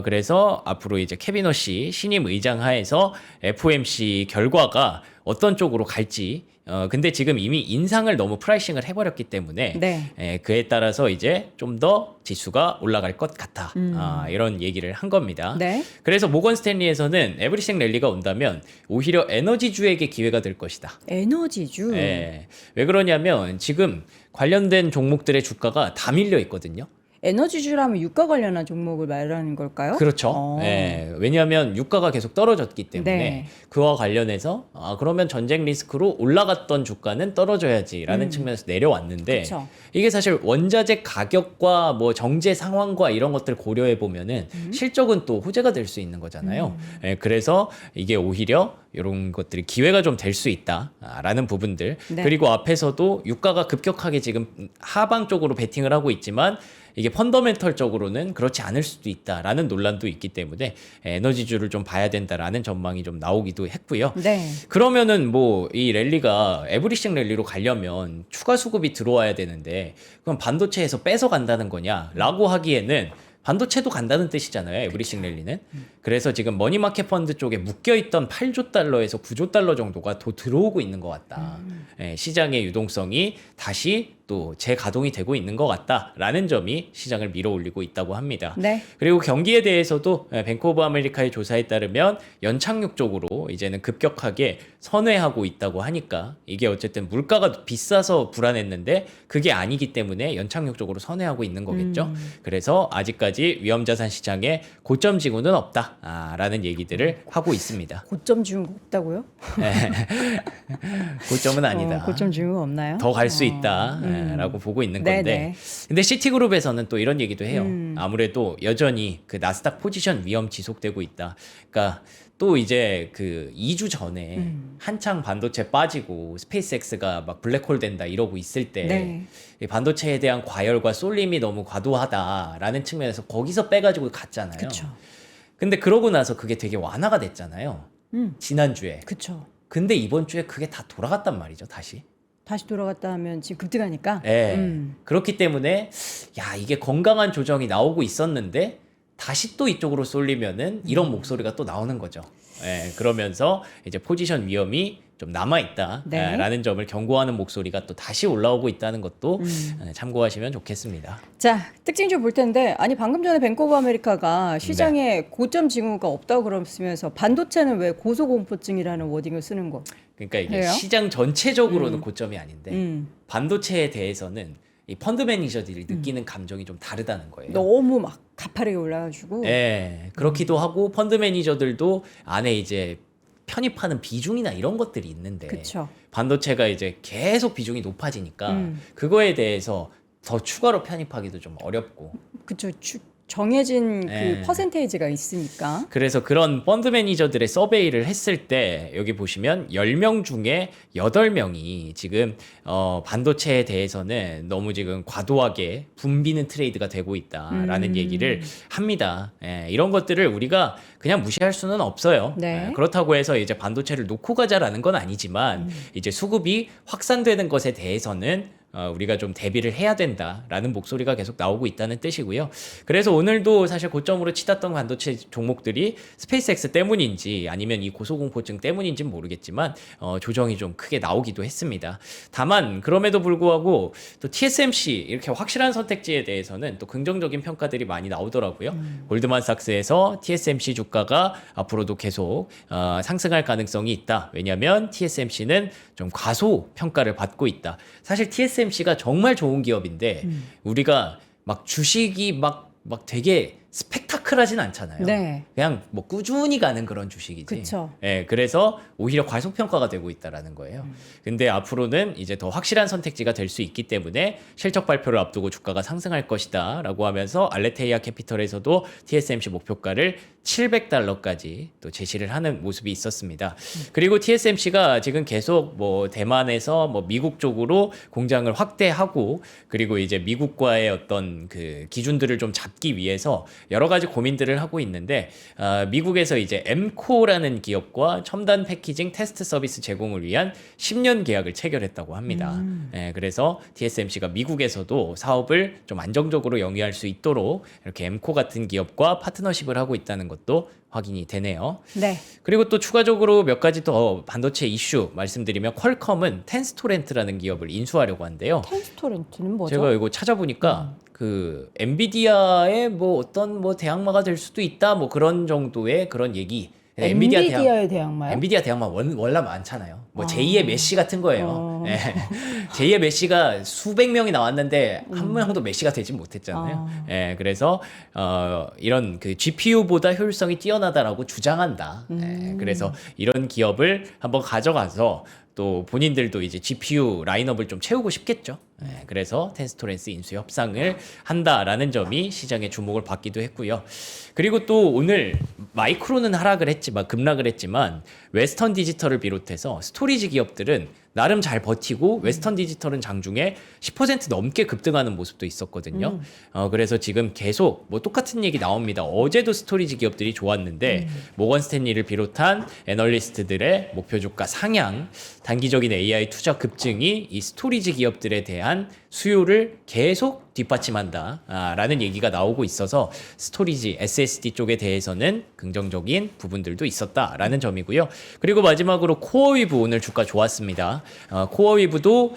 Speaker 2: 그래서 앞으로 이제 케비너 씨 신임 의장 하에서 FOMC 결과가 어떤 쪽으로 갈지 근데 지금 이미 인상을 너무 프라이싱을 해버렸기 때문에
Speaker 1: 네.
Speaker 2: 그에 따라서 이제 좀 더 지수가 올라갈 것 같아. 이런 얘기를 한 겁니다.
Speaker 1: 네.
Speaker 2: 그래서 모건 스탠리에서는 에브리싱 랠리가 온다면 오히려 에너지주에게 기회가 될 것이다.
Speaker 1: 에너지주.
Speaker 2: 예. 왜 그러냐면 지금 관련된 종목들의 주가가 다 밀려 있거든요.
Speaker 1: 에너지주라면 유가 관련한 종목을 말하는 걸까요?
Speaker 2: 그렇죠.
Speaker 1: 어.
Speaker 2: 예, 왜냐하면 유가가 계속 떨어졌기 때문에
Speaker 1: 네.
Speaker 2: 그와 관련해서 그러면 전쟁 리스크로 올라갔던 주가는 떨어져야지라는 측면에서 내려왔는데
Speaker 1: 그쵸.
Speaker 2: 이게 사실 원자재 가격과 뭐 정제 상황과 이런 것들 고려해 보면은 실적은 또 호재가 될 수 있는 거잖아요. 예, 그래서 이게 오히려 이런 것들이 기회가 좀 될 수 있다라는 부분들.
Speaker 1: 네.
Speaker 2: 그리고 앞에서도 유가가 급격하게 지금 하방 쪽으로 베팅을 하고 있지만 이게 펀더멘털적으로는 그렇지 않을 수도 있다라는 논란도 있기 때문에 에너지주를 좀 봐야 된다라는 전망이 좀 나오기도 했고요.
Speaker 1: 네.
Speaker 2: 그러면은 뭐 이 랠리가 에브리싱 랠리로 가려면 추가 수급이 들어와야 되는데 그럼 반도체에서 뺏어 간다는 거냐라고 하기에는 반도체도 간다는 뜻이잖아요. 에브리싱 랠리는. 그래서 지금 머니마켓 펀드 쪽에 묶여있던 8조 달러에서 9조 달러 정도가 더 들어오고 있는 것 같다. 시장의 유동성이 다시 또 재가동이 되고 있는 것 같다라는 점이 시장을 밀어올리고 있다고 합니다.
Speaker 1: 네.
Speaker 2: 그리고 경기에 대해서도 뱅크 오브 아메리카의 조사에 따르면 연착륙 쪽으로 이제는 급격하게 선회하고 있다고 하니까 이게 어쨌든 물가가 비싸서 불안했는데 그게 아니기 때문에 연착륙 쪽으로 선회하고 있는 거겠죠. 그래서 아직까지 위험자산 시장에 고점 징후는 없다라는 얘기들을 하고 있습니다.
Speaker 1: 고점 지운 거 없다고요?
Speaker 2: 고점은 아니다.
Speaker 1: 고점 지운 거 없나요?
Speaker 2: 더 갈 수 있다라고 보고 있는 건데
Speaker 1: 네네.
Speaker 2: 근데 시티그룹에서는 또 이런 얘기도 해요. 아무래도 여전히 그 나스닥 포지션 위험 지속되고 있다. 그러니까 또 이제 그 2주 전에 한창 반도체 빠지고 스페이스X가 막 블랙홀 된다 이러고 있을 때
Speaker 1: 네.
Speaker 2: 이 반도체에 대한 과열과 쏠림이 너무 과도하다라는 측면에서 거기서 빼가지고 갔잖아요.
Speaker 1: 그쵸.
Speaker 2: 근데 그러고 나서 그게 되게 완화가 됐잖아요. 지난주에.
Speaker 1: 그쵸.
Speaker 2: 근데 이번 주에 그게 다 돌아갔단 말이죠, 다시.
Speaker 1: 다시 돌아갔다 하면 지금 급등하니까.
Speaker 2: 예. 그렇기 때문에 야 이게 건강한 조정이 나오고 있었는데 다시 또 이쪽으로 쏠리면은 이런 목소리가 또 나오는 거죠. 예. 그러면서 이제 포지션 위험이 좀 남아 있다라는
Speaker 1: 네.
Speaker 2: 점을 경고하는 목소리가 또 다시 올라오고 있다는 것도 참고하시면 좋겠습니다.
Speaker 1: 자, 특징 좀 볼 텐데, 아니 방금 전에 뱅크 오브 아메리카가 시장에 고점 징후가 없다고 그러면서 반도체는 왜 고소공포증이라는 워딩을 쓰는 거?
Speaker 2: 그러니까 이게
Speaker 1: 그래요?
Speaker 2: 시장 전체적으로는 고점이 아닌데 반도체에 대해서는 이 펀드 매니저들이 느끼는 감정이 좀 다르다는 거예요.
Speaker 1: 너무 막 가파르게 올라가지고.
Speaker 2: 예, 그렇기도 하고 펀드 매니저들도 안에 이제 편입하는 비중이나 이런 것들이 있는데
Speaker 1: 그쵸.
Speaker 2: 반도체가 이제 계속 비중이 높아지니까 그거에 대해서 더 추가로 편입하기도 좀 어렵고
Speaker 1: 그쵸. 정해진
Speaker 2: 네.
Speaker 1: 그 퍼센테이지가 있으니까.
Speaker 2: 그래서 그런 펀드 매니저들의 서베이를 했을 때 여기 보시면 10명 중에 8명이 지금 반도체에 대해서는 너무 지금 과도하게 붐비는 트레이드가 되고 있다라는 얘기를 합니다. 예, 이런 것들을 우리가 그냥 무시할 수는 없어요.
Speaker 1: 네.
Speaker 2: 예, 그렇다고 해서 이제 반도체를 놓고 가자라는 건 아니지만 이제 수급이 확산되는 것에 대해서는 우리가 좀 대비를 해야 된다라는 목소리가 계속 나오고 있다는 뜻이고요. 그래서 오늘도 사실 고점으로 치닫던 반도체 종목들이 스페이스X 때문인지 아니면 이 고소공포증 때문인지는 모르겠지만 조정이 좀 크게 나오기도 했습니다. 다만 그럼에도 불구하고 또 TSMC 이렇게 확실한 선택지에 대해서는 또 긍정적인 평가들이 많이 나오더라고요. 골드만삭스에서 TSMC 주가가 앞으로도 계속 상승할 가능성이 있다. 왜냐하면 TSMC는 좀 과소 평가를 받고 있다. 사실 TSMC가 정말 좋은 기업인데 우리가 막 주식이 막 되게 스펙타클하진 않잖아요.
Speaker 1: 네.
Speaker 2: 그냥 뭐 꾸준히 가는 그런 주식이지.
Speaker 1: 그쵸.
Speaker 2: 예, 그래서 오히려 과소평가가 되고 있다라는 거예요. 근데 앞으로는 이제 더 확실한 선택지가 될 수 있기 때문에 실적 발표를 앞두고 주가가 상승할 것이다라고 하면서 알레테이아 캐피털에서도 TSMC 목표가를 $700까지 또 제시를 하는 모습이 있었습니다. 그리고 TSMC가 지금 계속 뭐 대만에서 뭐 미국 쪽으로 공장을 확대하고 그리고 이제 미국과의 어떤 그 기준들을 좀 잡기 위해서 여러 가지 고민들을 하고 있는데 미국에서 이제 엠코라는 기업과 첨단 패키징 테스트 서비스 제공을 위한 10년 계약을 체결했다고 합니다. 예, 그래서 TSMC가 미국에서도 사업을 좀 안정적으로 영위할 수 있도록 이렇게 엠코 같은 기업과 파트너십을 하고 있다는 것도 확인이 되네요.
Speaker 1: 네.
Speaker 2: 그리고 또 추가적으로 몇 가지 더 반도체 이슈 말씀드리면 퀄컴은 텐스토렌트라는 기업을 인수하려고 한대요.
Speaker 1: 텐스토렌트는 뭐죠?
Speaker 2: 제가 이거 찾아보니까 그 엔비디아의 뭐 어떤 뭐 대항마가 될 수도 있다 뭐 그런 정도의 그런 얘기.
Speaker 1: 엔비디아의 대항마요?
Speaker 2: 엔비디아 대항마 원래 많잖아요. 뭐 제2의 메시 같은 거예요. 네. 제2의 메시가 수백 명이 나왔는데 한 명도 메시가 되지 못했잖아요. 예, 그래서 이런 그 GPU보다 효율성이 뛰어나다라고 주장한다. 예, 그래서 이런 기업을 한번 가져가서 또 본인들도 이제 GPU 라인업을 좀 채우고 싶겠죠. 예, 그래서 텐스토렌스 인수 협상을 한다라는 점이 시장의 주목을 받기도 했고요. 그리고 또 오늘 마이크론은 하락을 했지만 급락을 했지만 웨스턴 디지털을 비롯해서 스토리지 기업들은 나름 잘 버티고 웨스턴 디지털은 장중에 10% 넘게 급등하는 모습도 있었거든요. 그래서 지금 계속 뭐 똑같은 얘기 나옵니다. 어제도 스토리지 기업들이 좋았는데 모건 스탠리를 비롯한 애널리스트들의 목표 주가 상향, 단기적인 AI 투자 급증이 이 스토리지 기업들에 대한 수요를 계속 뒷받침한다라는 얘기가 나오고 있어서 스토리지, SSD 쪽에 대해서는 긍정적인 부분들도 있었다라는 점이고요. 그리고 마지막으로 코어위브 오늘 주가 좋았습니다. 코어위브도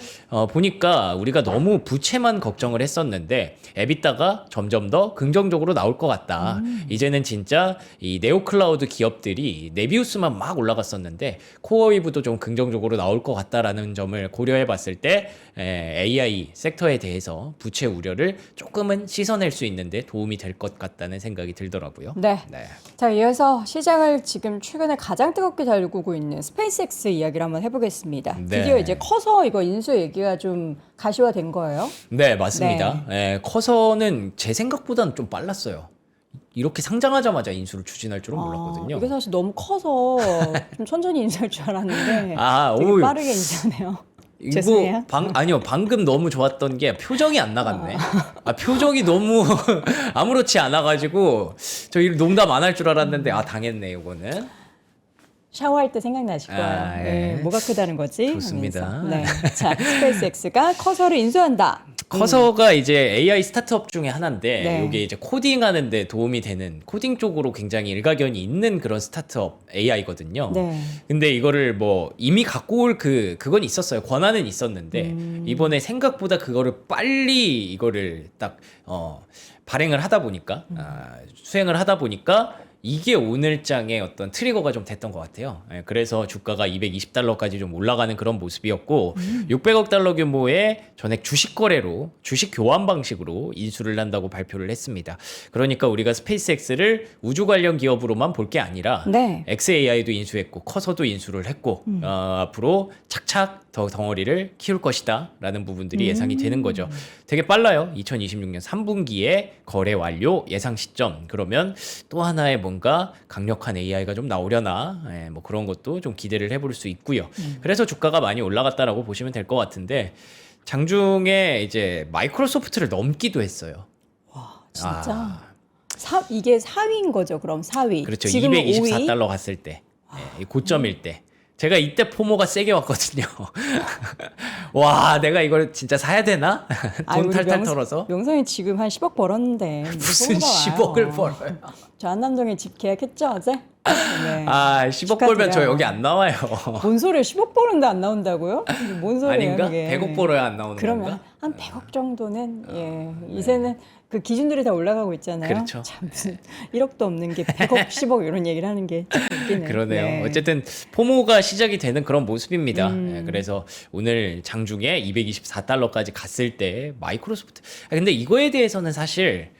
Speaker 2: 보니까 우리가 너무 부채만 걱정을 했었는데 에비타가 점점 더 긍정적으로 나올 것 같다. 이제는 진짜 이 네오클라우드 기업들이 네비우스만 막 올라갔었는데 코어위브도 좀 긍정적으로 나올 것 같다라는 점을 고려해 봤을 때 AI 섹터에 대해서 부채 우려를 조금은 씻어낼 수 있는데 도움이 될 것 같다는 생각이 들더라고요.
Speaker 1: 네.
Speaker 2: 네.
Speaker 1: 자, 이어서 시장을 지금 최근에 가장 뜨겁게 달구고 있는 스페이스X 이야기를 한번 해보겠습니다.
Speaker 2: 네.
Speaker 1: 드디어 이제 커서 이거 인수 얘기가 좀 가시화된 거예요.
Speaker 2: 네, 맞습니다. 커서는 제 생각보다는 좀 빨랐어요. 이렇게 상장하자마자 인수를 추진할 줄은 몰랐거든요.
Speaker 1: 이게 사실 너무 커서 좀 천천히 인수할 줄 알았는데 되게
Speaker 2: 오유.
Speaker 1: 빠르게 인수하네요. 죄송해요.
Speaker 2: 아니요, 방금 너무 좋았던 게 표정이 안 나갔네. 표정이 너무 아무렇지 않아가지고 저 이 농담 안 할 줄 알았는데 당했네 이거는.
Speaker 1: 샤워할 때 생각나실 거예요.
Speaker 2: 예.
Speaker 1: 네, 뭐가 크다는 거지?
Speaker 2: 좋습니다.
Speaker 1: 하면서. 네. 자, 스페이스X가 커서를 인수한다.
Speaker 2: 커서가 이제 AI 스타트업 중에 하나인데
Speaker 1: 네.
Speaker 2: 이게 이제 코딩하는데 도움이 되는 코딩 쪽으로 굉장히 일가견이 있는 그런 스타트업 AI거든요.
Speaker 1: 네.
Speaker 2: 근데 이거를 뭐 이미 갖고 올 그건 있었어요. 권한은 있었는데 이번에 생각보다 그거를 빨리 이거를 딱 발행을 하다 보니까 수행을 하다 보니까 이게 오늘장의 어떤 트리거가 좀 됐던 것 같아요. 예, 그래서 주가가 220달러까지 좀 올라가는 그런 모습이었고 600억 달러 규모의 전액 주식 거래로 주식 교환 방식으로 인수를 한다고 발표를 했습니다. 그러니까 우리가 스페이스X를 우주 관련 기업으로만 볼 게 아니라
Speaker 1: 네.
Speaker 2: xAI도 인수했고 커서도 인수를 했고 앞으로 착착 더 덩어리를 키울 것이다 라는 부분들이 예상이 되는 거죠. 되게 빨라요. 2026년 3분기에 거래 완료 예상 시점. 그러면 또 하나의 뭔가 강력한 AI가 좀 나오려나 뭐 그런 것도 좀 기대를 해볼 수 있고요. 그래서 주가가 많이 올라갔다라고 보시면 될 것 같은데 장중에 이제 마이크로소프트를 넘기도 했어요.
Speaker 1: 와, 진짜. 이게 4위인 거죠, 그럼 4위.
Speaker 2: 그렇죠.
Speaker 1: 지금
Speaker 2: 224달러 갔을 때. 이 고점일 때. 제가 이때 포모가 세게 왔거든요. 와, 내가 이걸 진짜 사야 되나? 돈 탈탈 털어서.
Speaker 1: 명성이 지금 한 10억 벌었는데
Speaker 2: 무슨 10억을 벌어요?
Speaker 1: 저 한남동에 집 계약했죠 어제? 네.
Speaker 2: 아, 10억 벌면 저
Speaker 1: 축하드려요.
Speaker 2: 여기 안 나와요.
Speaker 1: 뭔 소리예요? 10억 버는데 안 나온다고요? 뭔 소리예요?
Speaker 2: 아닌가?
Speaker 1: 그게?
Speaker 2: 100억 벌어야 안 나오는
Speaker 1: 그러면
Speaker 2: 건가?
Speaker 1: 한 100억 정도는 예 이제는 그 기준들이 다 올라가고 있잖아요.
Speaker 2: 그렇죠.
Speaker 1: 참 무슨 1억도 없는 게 100억, 10억 이런 얘기를 하는 게 참 웃기네요.
Speaker 2: 그러네요.
Speaker 1: 네.
Speaker 2: 어쨌든 포모가 시작이 되는 그런 모습입니다. 예, 그래서 오늘 장중에 224달러까지 갔을 때 마이크로소프트. 근데 이거에 대해서는 사실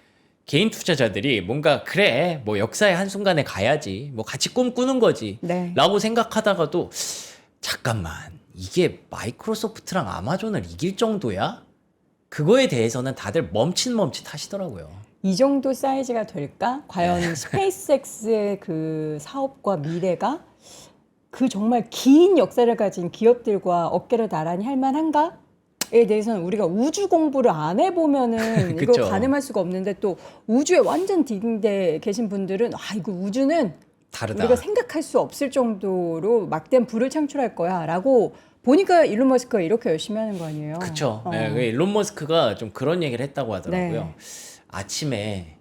Speaker 2: 개인 투자자들이 뭔가 그래 뭐 역사의 한순간에 가야지 뭐 같이 꿈꾸는 거지
Speaker 1: 네.
Speaker 2: 라고 생각하다가도 잠깐만 이게 마이크로소프트랑 아마존을 이길 정도야? 그거에 대해서는 다들 멈칫 하시더라고요.
Speaker 1: 이 정도 사이즈가 될까? 과연 스페이스X의 그 사업과 미래가 그 정말 긴 역사를 가진 기업들과 어깨를 나란히 할 만한가? 에 대해서는 우리가 우주 공부를 안 해보면은 이걸
Speaker 2: 그쵸.
Speaker 1: 가늠할 수가 없는데 또 우주에 완전 디딩돼 계신 분들은 아 이거 우주는
Speaker 2: 다르다.
Speaker 1: 우리가 생각할 수 없을 정도로 막대한 부를 창출할 거야라고 보니까 일론 머스크가 이렇게 열심히 하는 거 아니에요?
Speaker 2: 그쵸. 네, 그 일론 머스크가 좀 그런 얘기를 했다고 하더라고요.
Speaker 1: 네.
Speaker 2: 아침에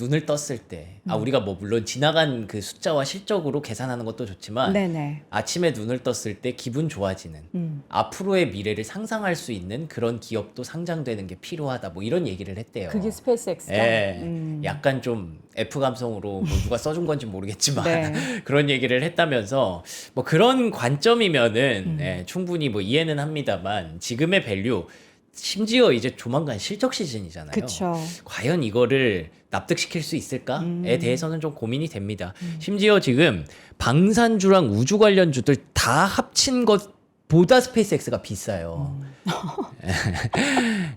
Speaker 2: 눈을 떴을 때, 우리가 뭐 물론 지나간 그 숫자와 실적으로 계산하는 것도 좋지만,
Speaker 1: 네네.
Speaker 2: 아침에 눈을 떴을 때 기분 좋아지는, 앞으로의 미래를 상상할 수 있는 그런 기업도 상장되는 게 필요하다. 뭐 이런 얘기를 했대요.
Speaker 1: 그게 스페이스X다.
Speaker 2: 예, 약간 좀 F 감성으로 뭐 누가 써준 건지 모르겠지만
Speaker 1: 네.
Speaker 2: 그런 얘기를 했다면서 뭐 그런 관점이면은 예, 충분히 뭐 이해는 합니다만 지금의 밸류 심지어 이제 조만간 실적 시즌이잖아요.
Speaker 1: 그쵸.
Speaker 2: 과연 이거를 납득시킬 수 있을까에 대해서는 좀 고민이 됩니다. 심지어 지금 방산주랑 우주 관련주들 다 합친 것보다 스페이스X가 비싸요.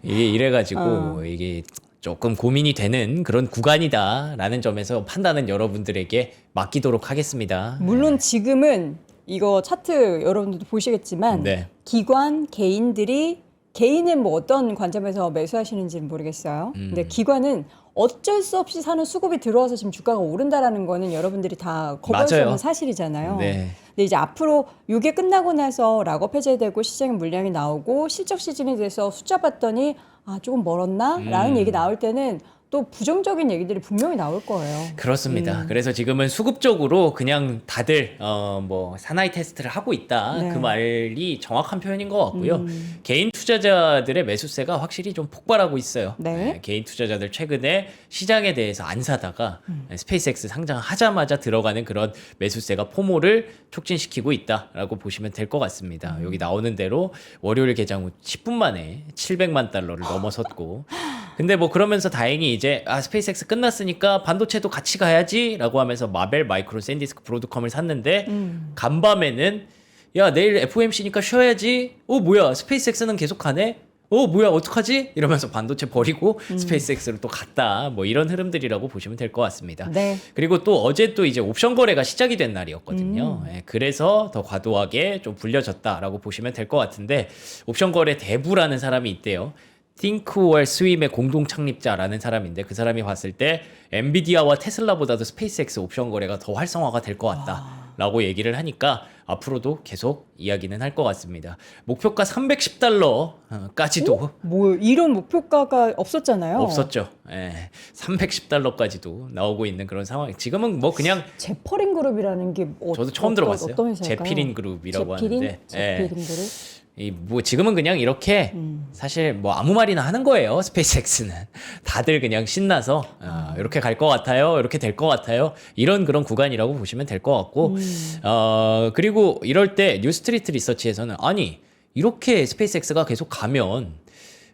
Speaker 2: 이게 이래가지고 이게 조금 고민이 되는 그런 구간이다라는 점에서 판단은 여러분들에게 맡기도록 하겠습니다.
Speaker 1: 물론 지금은 이거 차트 여러분들도 보시겠지만
Speaker 2: 네.
Speaker 1: 기관 개인들이 개인은 뭐 어떤 관점에서 매수하시는지는 모르겠어요. 근데 기관은 어쩔 수 없이 사는 수급이 들어와서 지금 주가가 오른다라는 거는 여러분들이 다 거부할 수
Speaker 2: 맞아요.
Speaker 1: 없는 사실이잖아요.
Speaker 2: 네.
Speaker 1: 근데 이제 앞으로 이게 끝나고 나서 락업 해제되고 시장에 물량이 나오고 실적 시즌에 대해서 숫자 봤더니 아 조금 멀었나? 라는 얘기 나올 때는 또 부정적인 얘기들이 분명히 나올 거예요.
Speaker 2: 그렇습니다. 그래서 지금은 수급적으로 그냥 다들 뭐 사나이 테스트를 하고 있다.
Speaker 1: 네.
Speaker 2: 그 말이 정확한 표현인 것 같고요. 개인 투자자들의 매수세가 확실히 좀 폭발하고 있어요.
Speaker 1: 네.
Speaker 2: 개인 투자자들 최근에 시장에 대해서 안 사다가 스페이스X 상장하자마자 들어가는 그런 매수세가 포모를 촉진시키고 있다라고 보시면 될 것 같습니다. 여기 나오는 대로 월요일 개장 후 10분 만에 700만 달러를 넘어섰고 근데 뭐 그러면서 다행히 이제 스페이스X 끝났으니까 반도체도 같이 가야지라고 하면서 마벨, 마이크론, 샌디스크, 브로드컴을 샀는데 간밤에는 야 내일 FOMC니까 쉬어야지. 뭐야 스페이스X는 계속 가네. 뭐야 어떡하지? 이러면서 반도체 버리고 스페이스X로 또 갔다. 뭐 이런 흐름들이라고 보시면 될 것 같습니다.
Speaker 1: 네.
Speaker 2: 그리고 또 어제 또 이제 옵션 거래가 시작이 된 날이었거든요. 예, 그래서 더 과도하게 좀 불려졌다라고 보시면 될 것 같은데 옵션 거래 대부라는 사람이 있대요. 띵크월 스윕의 공동 창립자라는 사람인데 그 사람이 봤을 때 엔비디아와 테슬라보다도 스페이스X 옵션 거래가 더 활성화가 될 것 같다라고 얘기를 하니까 앞으로도 계속 이야기는 할 것 같습니다. 목표가 310달러까지도
Speaker 1: 뭐 이런 목표가가 없었잖아요.
Speaker 2: 없었죠. 예, 310달러까지도 나오고 있는 그런 상황. 지금은 뭐 그냥
Speaker 1: 제퍼린 그룹이라는 게
Speaker 2: 저도 처음 들어봤어요.
Speaker 1: 어떤 회사일까요?
Speaker 2: 제피린 그룹이라고
Speaker 1: 제피린?
Speaker 2: 하는데
Speaker 1: 제피린 그룹?
Speaker 2: 뭐 지금은 그냥 이렇게 사실 뭐 아무 말이나 하는 거예요. 스페이스X는 다들 그냥 신나서 이렇게 갈 것 같아요, 이렇게 될 것 같아요, 이런 그런 구간이라고 보시면 될 것 같고 그리고 이럴 때 뉴스트리트 리서치에서는 아니 이렇게 스페이스X가 계속 가면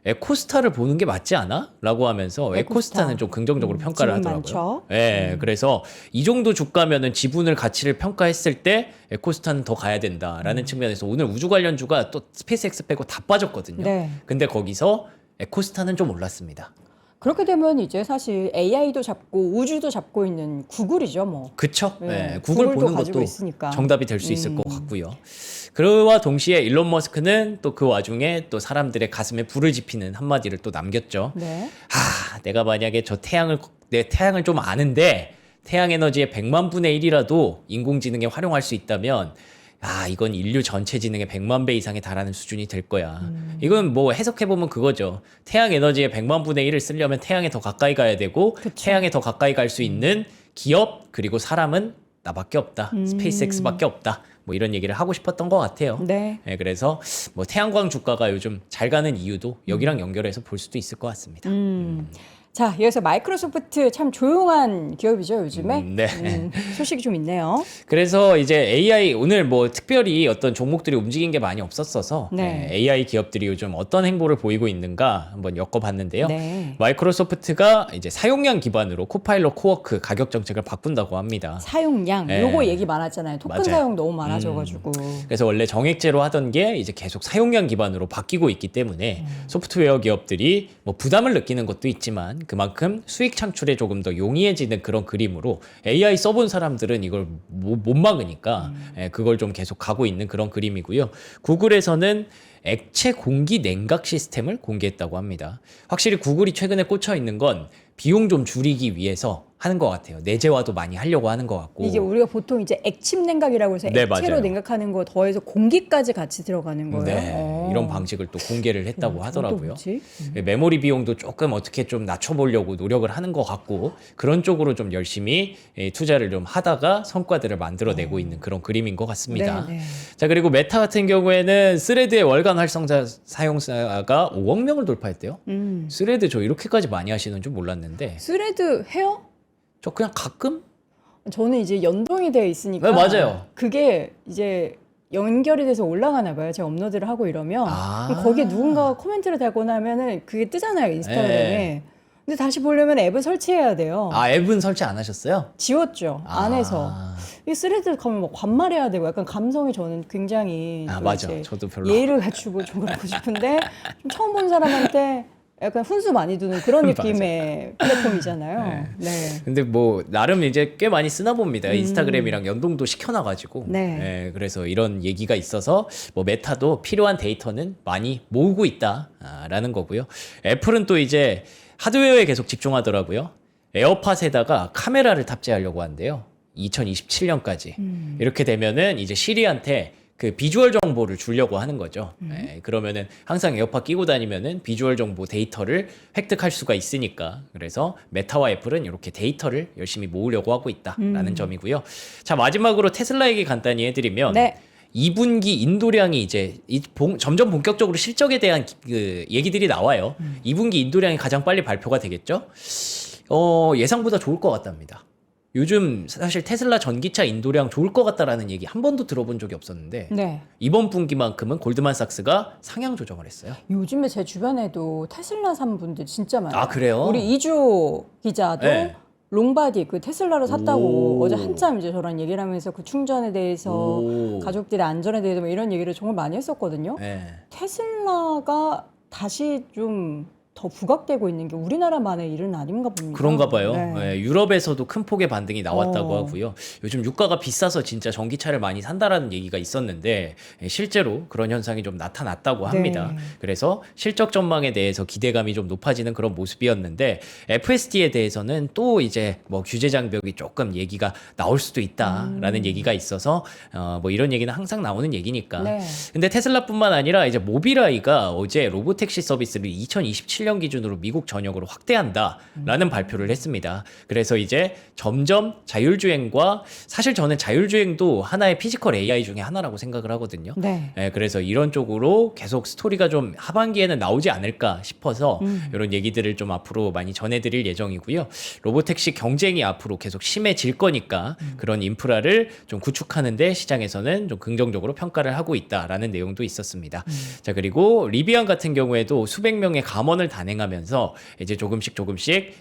Speaker 2: 에코스타를 보는 게 맞지 않아? 라고 하면서 에코스타는 좀 긍정적으로 평가를
Speaker 1: 지분
Speaker 2: 하더라고요.
Speaker 1: 많죠.
Speaker 2: 예, 그래서 이 정도 주가면은 지분을 가치를 평가했을 때 에코스타는 더 가야 된다라는 측면에서 오늘 우주 관련주가 또 스페이스X 빼고 다 빠졌거든요.
Speaker 1: 네.
Speaker 2: 근데 거기서 에코스타는 좀 올랐습니다.
Speaker 1: 그렇게 되면 이제 사실 AI도 잡고 우주도 잡고 있는 구글이죠, 뭐.
Speaker 2: 그쵸?
Speaker 1: 네,
Speaker 2: 네, 구글
Speaker 1: 구글도
Speaker 2: 보는
Speaker 1: 가지고
Speaker 2: 것도
Speaker 1: 있으니까.
Speaker 2: 정답이 될 수 있을 것 같고요. 그와 동시에 일론 머스크는 또 그 와중에 또 사람들의 가슴에 불을 지피는 한마디를 또 남겼죠.
Speaker 1: 네.
Speaker 2: 내가 만약에 내 태양을 좀 아는데 태양 에너지의 100만 분의 1이라도 인공지능에 활용할 수 있다면 이건 인류 전체 지능의 100만 배 이상에 달하는 수준이 될 거야. 이건 뭐 해석해보면 그거죠. 태양 에너지의 100만 분의 1을 쓰려면 태양에 더 가까이 가야 되고
Speaker 1: 그쵸.
Speaker 2: 태양에 더 가까이 갈 수 있는 기업 그리고 사람은 나밖에 없다. 스페이스X밖에 없다. 뭐 이런 얘기를 하고 싶었던 것 같아요.
Speaker 1: 네.
Speaker 2: 그래서 뭐 태양광 주가가 요즘 잘 가는 이유도 여기랑 연결해서 볼 수도 있을 것 같습니다.
Speaker 1: 자, 여기서 마이크로소프트 참 조용한 기업이죠, 요즘에.
Speaker 2: 네.
Speaker 1: 소식이 좀 있네요.
Speaker 2: 그래서 이제 AI 오늘 뭐 특별히 어떤 종목들이 움직인 게 많이 없었어서
Speaker 1: 네.
Speaker 2: AI 기업들이 요즘 어떤 행보를 보이고 있는가 한번 엮어봤는데요.
Speaker 1: 네.
Speaker 2: 마이크로소프트가 이제 사용량 기반으로 코파일럿 코워크 가격 정책을 바꾼다고 합니다.
Speaker 1: 사용량,
Speaker 2: 네.
Speaker 1: 요거 얘기 많았잖아요. 토큰
Speaker 2: 맞아요.
Speaker 1: 사용 너무 많아져가지고.
Speaker 2: 그래서 원래 정액제로 하던 게 이제 계속 사용량 기반으로 바뀌고 있기 때문에 소프트웨어 기업들이 뭐 부담을 느끼는 것도 있지만 그만큼 수익 창출에 조금 더 용이해지는 그런 그림으로 AI 써본 사람들은 이걸 못 막으니까 그걸 좀 계속 가고 있는 그런 그림이고요. 구글에서는 액체 공기 냉각 시스템을 공개했다고 합니다. 확실히 구글이 최근에 꽂혀 있는 건 비용 좀 줄이기 위해서 하는 것 같아요. 내재화도 많이 하려고 하는 것 같고.
Speaker 1: 이게 우리가 보통 이제 액침 냉각이라고 해서
Speaker 2: 네,
Speaker 1: 액체로
Speaker 2: 맞아요.
Speaker 1: 냉각하는 거 더해서 공기까지 같이 들어가는 거예요.
Speaker 2: 네, 이런 방식을 또 공개를 했다고 하더라고요.
Speaker 1: 뭐지?
Speaker 2: 메모리 비용도 조금 어떻게 좀 낮춰보려고 노력을 하는 것 같고 그런 쪽으로 좀 열심히 투자를 좀 하다가 성과들을 만들어내고 있는 그런 그림인 것 같습니다.
Speaker 1: 네, 네.
Speaker 2: 자, 그리고 메타 같은 경우에는 스레드의 월간 활성자 사용자가 5억 명을 돌파했대요. 스레드 저 이렇게까지 많이 하시는 줄 몰랐는데
Speaker 1: 스레드 해요?
Speaker 2: 저 그냥 가끔
Speaker 1: 저는 이제 연동이 되어 있으니까
Speaker 2: 네, 맞아요.
Speaker 1: 그게 이제 연결이 돼서 올라가나 봐요. 제가 업로드를 하고 이러면 그럼 거기에 누군가가 코멘트를 달거나 하면은 그게 뜨잖아요, 인스타그램에.
Speaker 2: 네.
Speaker 1: 근데 다시 보려면 앱을 설치해야 돼요.
Speaker 2: 앱은 설치 안 하셨어요?
Speaker 1: 지웠죠. 안 해서. 이 스레드 가면 막 관말해야 되고 약간 감성이 저는 굉장히 또
Speaker 2: 맞아.
Speaker 1: 이제
Speaker 2: 저도 별로
Speaker 1: 예의를 갖추고 좀 그러고 싶은데 좀 처음 본 사람한테 약간 훈수 많이 두는 그런 느낌의 플랫폼이잖아요. 네.
Speaker 2: 근데 뭐 나름 이제 꽤 많이 쓰나 봅니다. 인스타그램이랑 연동도 시켜놔가지고.
Speaker 1: 네.
Speaker 2: 그래서 이런 얘기가 있어서 뭐 메타도 필요한 데이터는 많이 모으고 있다라는 거고요. 애플은 또 이제 하드웨어에 계속 집중하더라고요. 에어팟에다가 카메라를 탑재하려고 한대요. 2027년까지. 이렇게 되면은 이제 시리한테 그 비주얼 정보를 주려고 하는 거죠. 그러면은 항상 에어팟 끼고 다니면은 비주얼 정보 데이터를 획득할 수가 있으니까. 그래서 메타와 애플은 이렇게 데이터를 열심히 모으려고 하고 있다라는 점이고요. 자, 마지막으로 테슬라 얘기 간단히 해드리면
Speaker 1: 네.
Speaker 2: 2분기 인도량이 이제 점점 본격적으로 실적에 대한 그 얘기들이 나와요. 2분기 인도량이 가장 빨리 발표가 되겠죠. 예상보다 좋을 것 같답니다. 요즘 사실 테슬라 전기차 인도량 좋을 것 같다라는 얘기 한 번도 들어본 적이 없었는데
Speaker 1: 네.
Speaker 2: 이번 분기만큼은 골드만삭스가 상향 조정을 했어요.
Speaker 1: 요즘에 제 주변에도 테슬라 산 분들 진짜 많아요.
Speaker 2: 아, 그래요?
Speaker 1: 우리 이주 기자도
Speaker 2: 네.
Speaker 1: 롱바디 그 테슬라를 샀다고
Speaker 2: 오.
Speaker 1: 어제 한참 이제 저랑 얘기를 하면서 그 충전에 대해서
Speaker 2: 오.
Speaker 1: 가족들의 안전에 대해서 뭐 이런 얘기를 정말 많이 했었거든요.
Speaker 2: 네.
Speaker 1: 테슬라가 다시 좀 더 부각되고 있는 게 우리나라만의 일은 아닌가 봅니다.
Speaker 2: 그런가 봐요.
Speaker 1: 네.
Speaker 2: 유럽에서도 큰 폭의 반등이 나왔다고
Speaker 1: 어.
Speaker 2: 하고요. 요즘 유가가 비싸서 진짜 전기차를 많이 산다라는 얘기가 있었는데 실제로 그런 현상이 좀 나타났다고 합니다.
Speaker 1: 네.
Speaker 2: 그래서 실적 전망에 대해서 기대감이 좀 높아지는 그런 모습이었는데 FSD에 대해서는 또 이제 뭐 규제 장벽이 조금 얘기가 나올 수도 있다라는 얘기가 있어서 뭐 이런 얘기는 항상 나오는 얘기니까.
Speaker 1: 네.
Speaker 2: 근데 테슬라뿐만 아니라 이제 모빌아이가 어제 로보택시 서비스를 2027년까지 2027년 기준으로 미국 전역으로 확대한다라는 발표를 했습니다. 그래서 이제 점점 자율주행과 사실 저는 자율주행도 하나의 피지컬 AI 중에 하나라고 생각을 하거든요.
Speaker 1: 네.
Speaker 2: 예, 그래서 이런 쪽으로 계속 스토리가 좀 하반기에는 나오지 않을까 싶어서 이런 얘기들을 좀 앞으로 많이 전해드릴 예정이고요. 로보택시 경쟁이 앞으로 계속 심해질 거니까 그런 인프라를 좀 구축하는데 시장에서는 좀 긍정적으로 평가를 하고 있다라는 내용도 있었습니다. 자, 그리고 리비안 같은 경우에도 수백 명의 감원을 단행하면서 이제 조금씩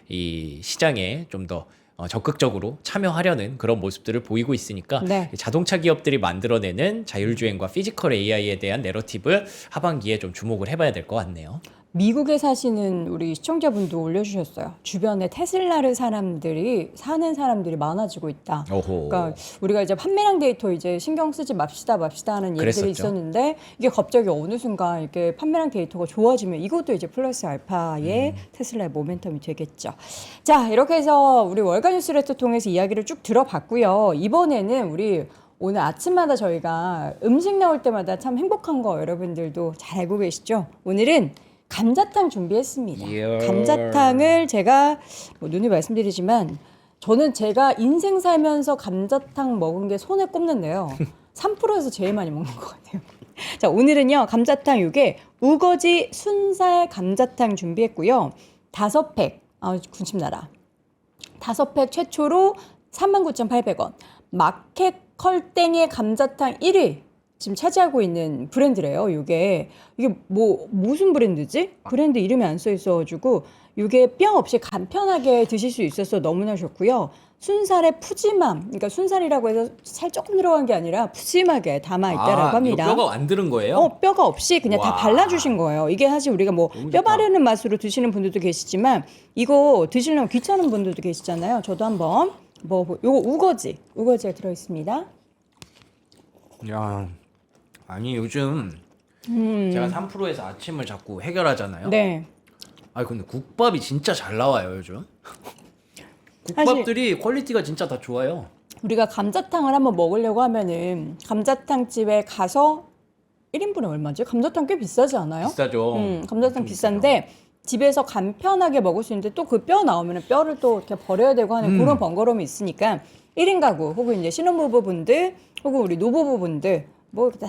Speaker 2: 이 시장에 좀 더 적극적으로 참여하려는 그런 모습들을 보이고 있으니까
Speaker 1: 네.
Speaker 2: 자동차 기업들이 만들어내는 자율주행과 피지컬 AI에 대한 내러티브 하반기에 좀 주목을 해봐야 될 것 같네요.
Speaker 1: 미국에 사시는 우리 시청자분도 올려주셨어요. 주변에 테슬라를 사는 사람들이 많아지고 있다.
Speaker 2: 오호.
Speaker 1: 그러니까 우리가 이제 판매량 데이터 이제 신경 쓰지 맙시다 하는 얘기들이
Speaker 2: 그랬었죠.
Speaker 1: 있었는데 이게 갑자기 어느 순간 이렇게 판매량 데이터가 좋아지면 이것도 이제 플러스 알파의 테슬라의 모멘텀이 되겠죠. 자, 이렇게 해서 우리 월간 뉴스레터 통해서 이야기를 쭉 들어봤고요. 이번에는 우리 오늘 아침마다 저희가 음식 나올 때마다 참 행복한 거 여러분들도 잘 알고 계시죠? 오늘은 감자탕 준비했습니다.
Speaker 2: 이야.
Speaker 1: 감자탕을 제가 누누이 말씀드리지만 저는 제가 인생 살면서 감자탕 먹은 게 손에 꼽는데요. 3%에서 제일 많이 먹는 것 같아요. 자, 오늘은요. 감자탕 이게 우거지 순살 감자탕 준비했고요. 5팩. 군침 나라. 5팩 최초로 39,800원. 마켓 컬땡의 감자탕 1위. 지금 차지하고 있는 브랜드래요. 이게 무슨 브랜드지? 브랜드 이름이 안 써 있어가지고 이게 뼈 없이 간편하게 드실 수 있어서 너무나 좋고요. 순살의 푸짐함, 그러니까 순살이라고 해서 살 조금 들어간 게 아니라 푸짐하게 담아 있다라고 합니다.
Speaker 2: 이거 뼈가 안 들은 거예요?
Speaker 1: 뼈가 없이 그냥 다
Speaker 2: 와.
Speaker 1: 발라주신 거예요. 이게 사실 우리가 뭐
Speaker 2: 너무
Speaker 1: 뼈
Speaker 2: 좋다.
Speaker 1: 바르는 맛으로 드시는 분들도 계시지만 이거 드시려면 귀찮은 분들도 계시잖아요. 저도 한번 요거 우거지가 들어있습니다.
Speaker 2: 야, 아니 요즘 제가 3%에서 아침을 자꾸 해결하잖아요.
Speaker 1: 네.
Speaker 2: 아니 근데 국밥이 진짜 잘 나와요 요즘. 국밥들이 퀄리티가 진짜 다 좋아요.
Speaker 1: 우리가 감자탕을 한번 먹으려고 하면은 감자탕 집에 가서 1인분에 얼마지? 감자탕 꽤 비싸지 않아요?
Speaker 2: 비싸죠.
Speaker 1: 감자탕 비싼데 집에서 간편하게 먹을 수 있는데 또 그 뼈 나오면 뼈를 또 이렇게 버려야 되고 하는 그런 번거로움이 있으니까 1인 가구 혹은 이제 신혼부부분들 혹은 우리 노부부분들 뭐 다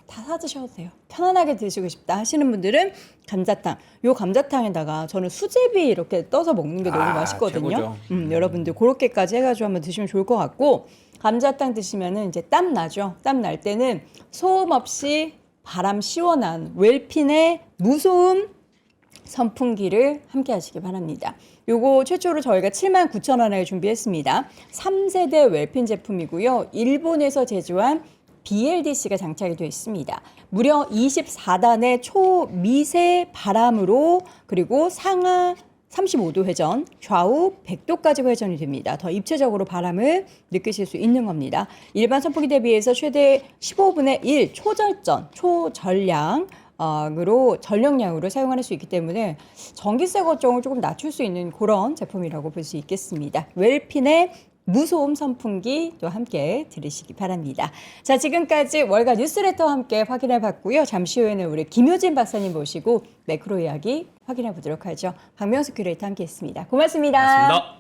Speaker 1: 사드셔도 돼요. 편안하게 드시고 싶다 하시는 분들은 감자탕. 요 감자탕에다가 저는 수제비 이렇게 떠서 먹는 게 너무 맛있거든요. 여러분들 그렇게까지 해가지고 한번 드시면 좋을 것 같고 감자탕 드시면은 이제 땀 나죠. 땀 날 때는 소음 없이 바람 시원한 웰핀의 무소음 선풍기를 함께 하시기 바랍니다. 요거 최초로 저희가 79,000원에 준비했습니다. 3세대 웰핀 제품이고요. 일본에서 제조한 BLDC가 장착이 되어 있습니다. 무려 24단의 초미세 바람으로 그리고 상하 35도 회전, 좌우 100도까지 회전이 됩니다. 더 입체적으로 바람을 느끼실 수 있는 겁니다. 일반 선풍기 대비해서 최대 15분의 1 초전량으로 전력량으로 사용할 수 있기 때문에 전기세 걱정을 조금 낮출 수 있는 그런 제품이라고 볼 수 있겠습니다. 웰핀의 무소음 선풍기 또 함께 들으시기 바랍니다. 자, 지금까지 월간 뉴스레터와 함께 확인해 봤고요. 잠시 후에는 우리 김효진 박사님 모시고 매크로 이야기 확인해 보도록 하죠. 박명수 큐레이터 함께 했습니다. 고맙습니다.
Speaker 2: 맞습니다.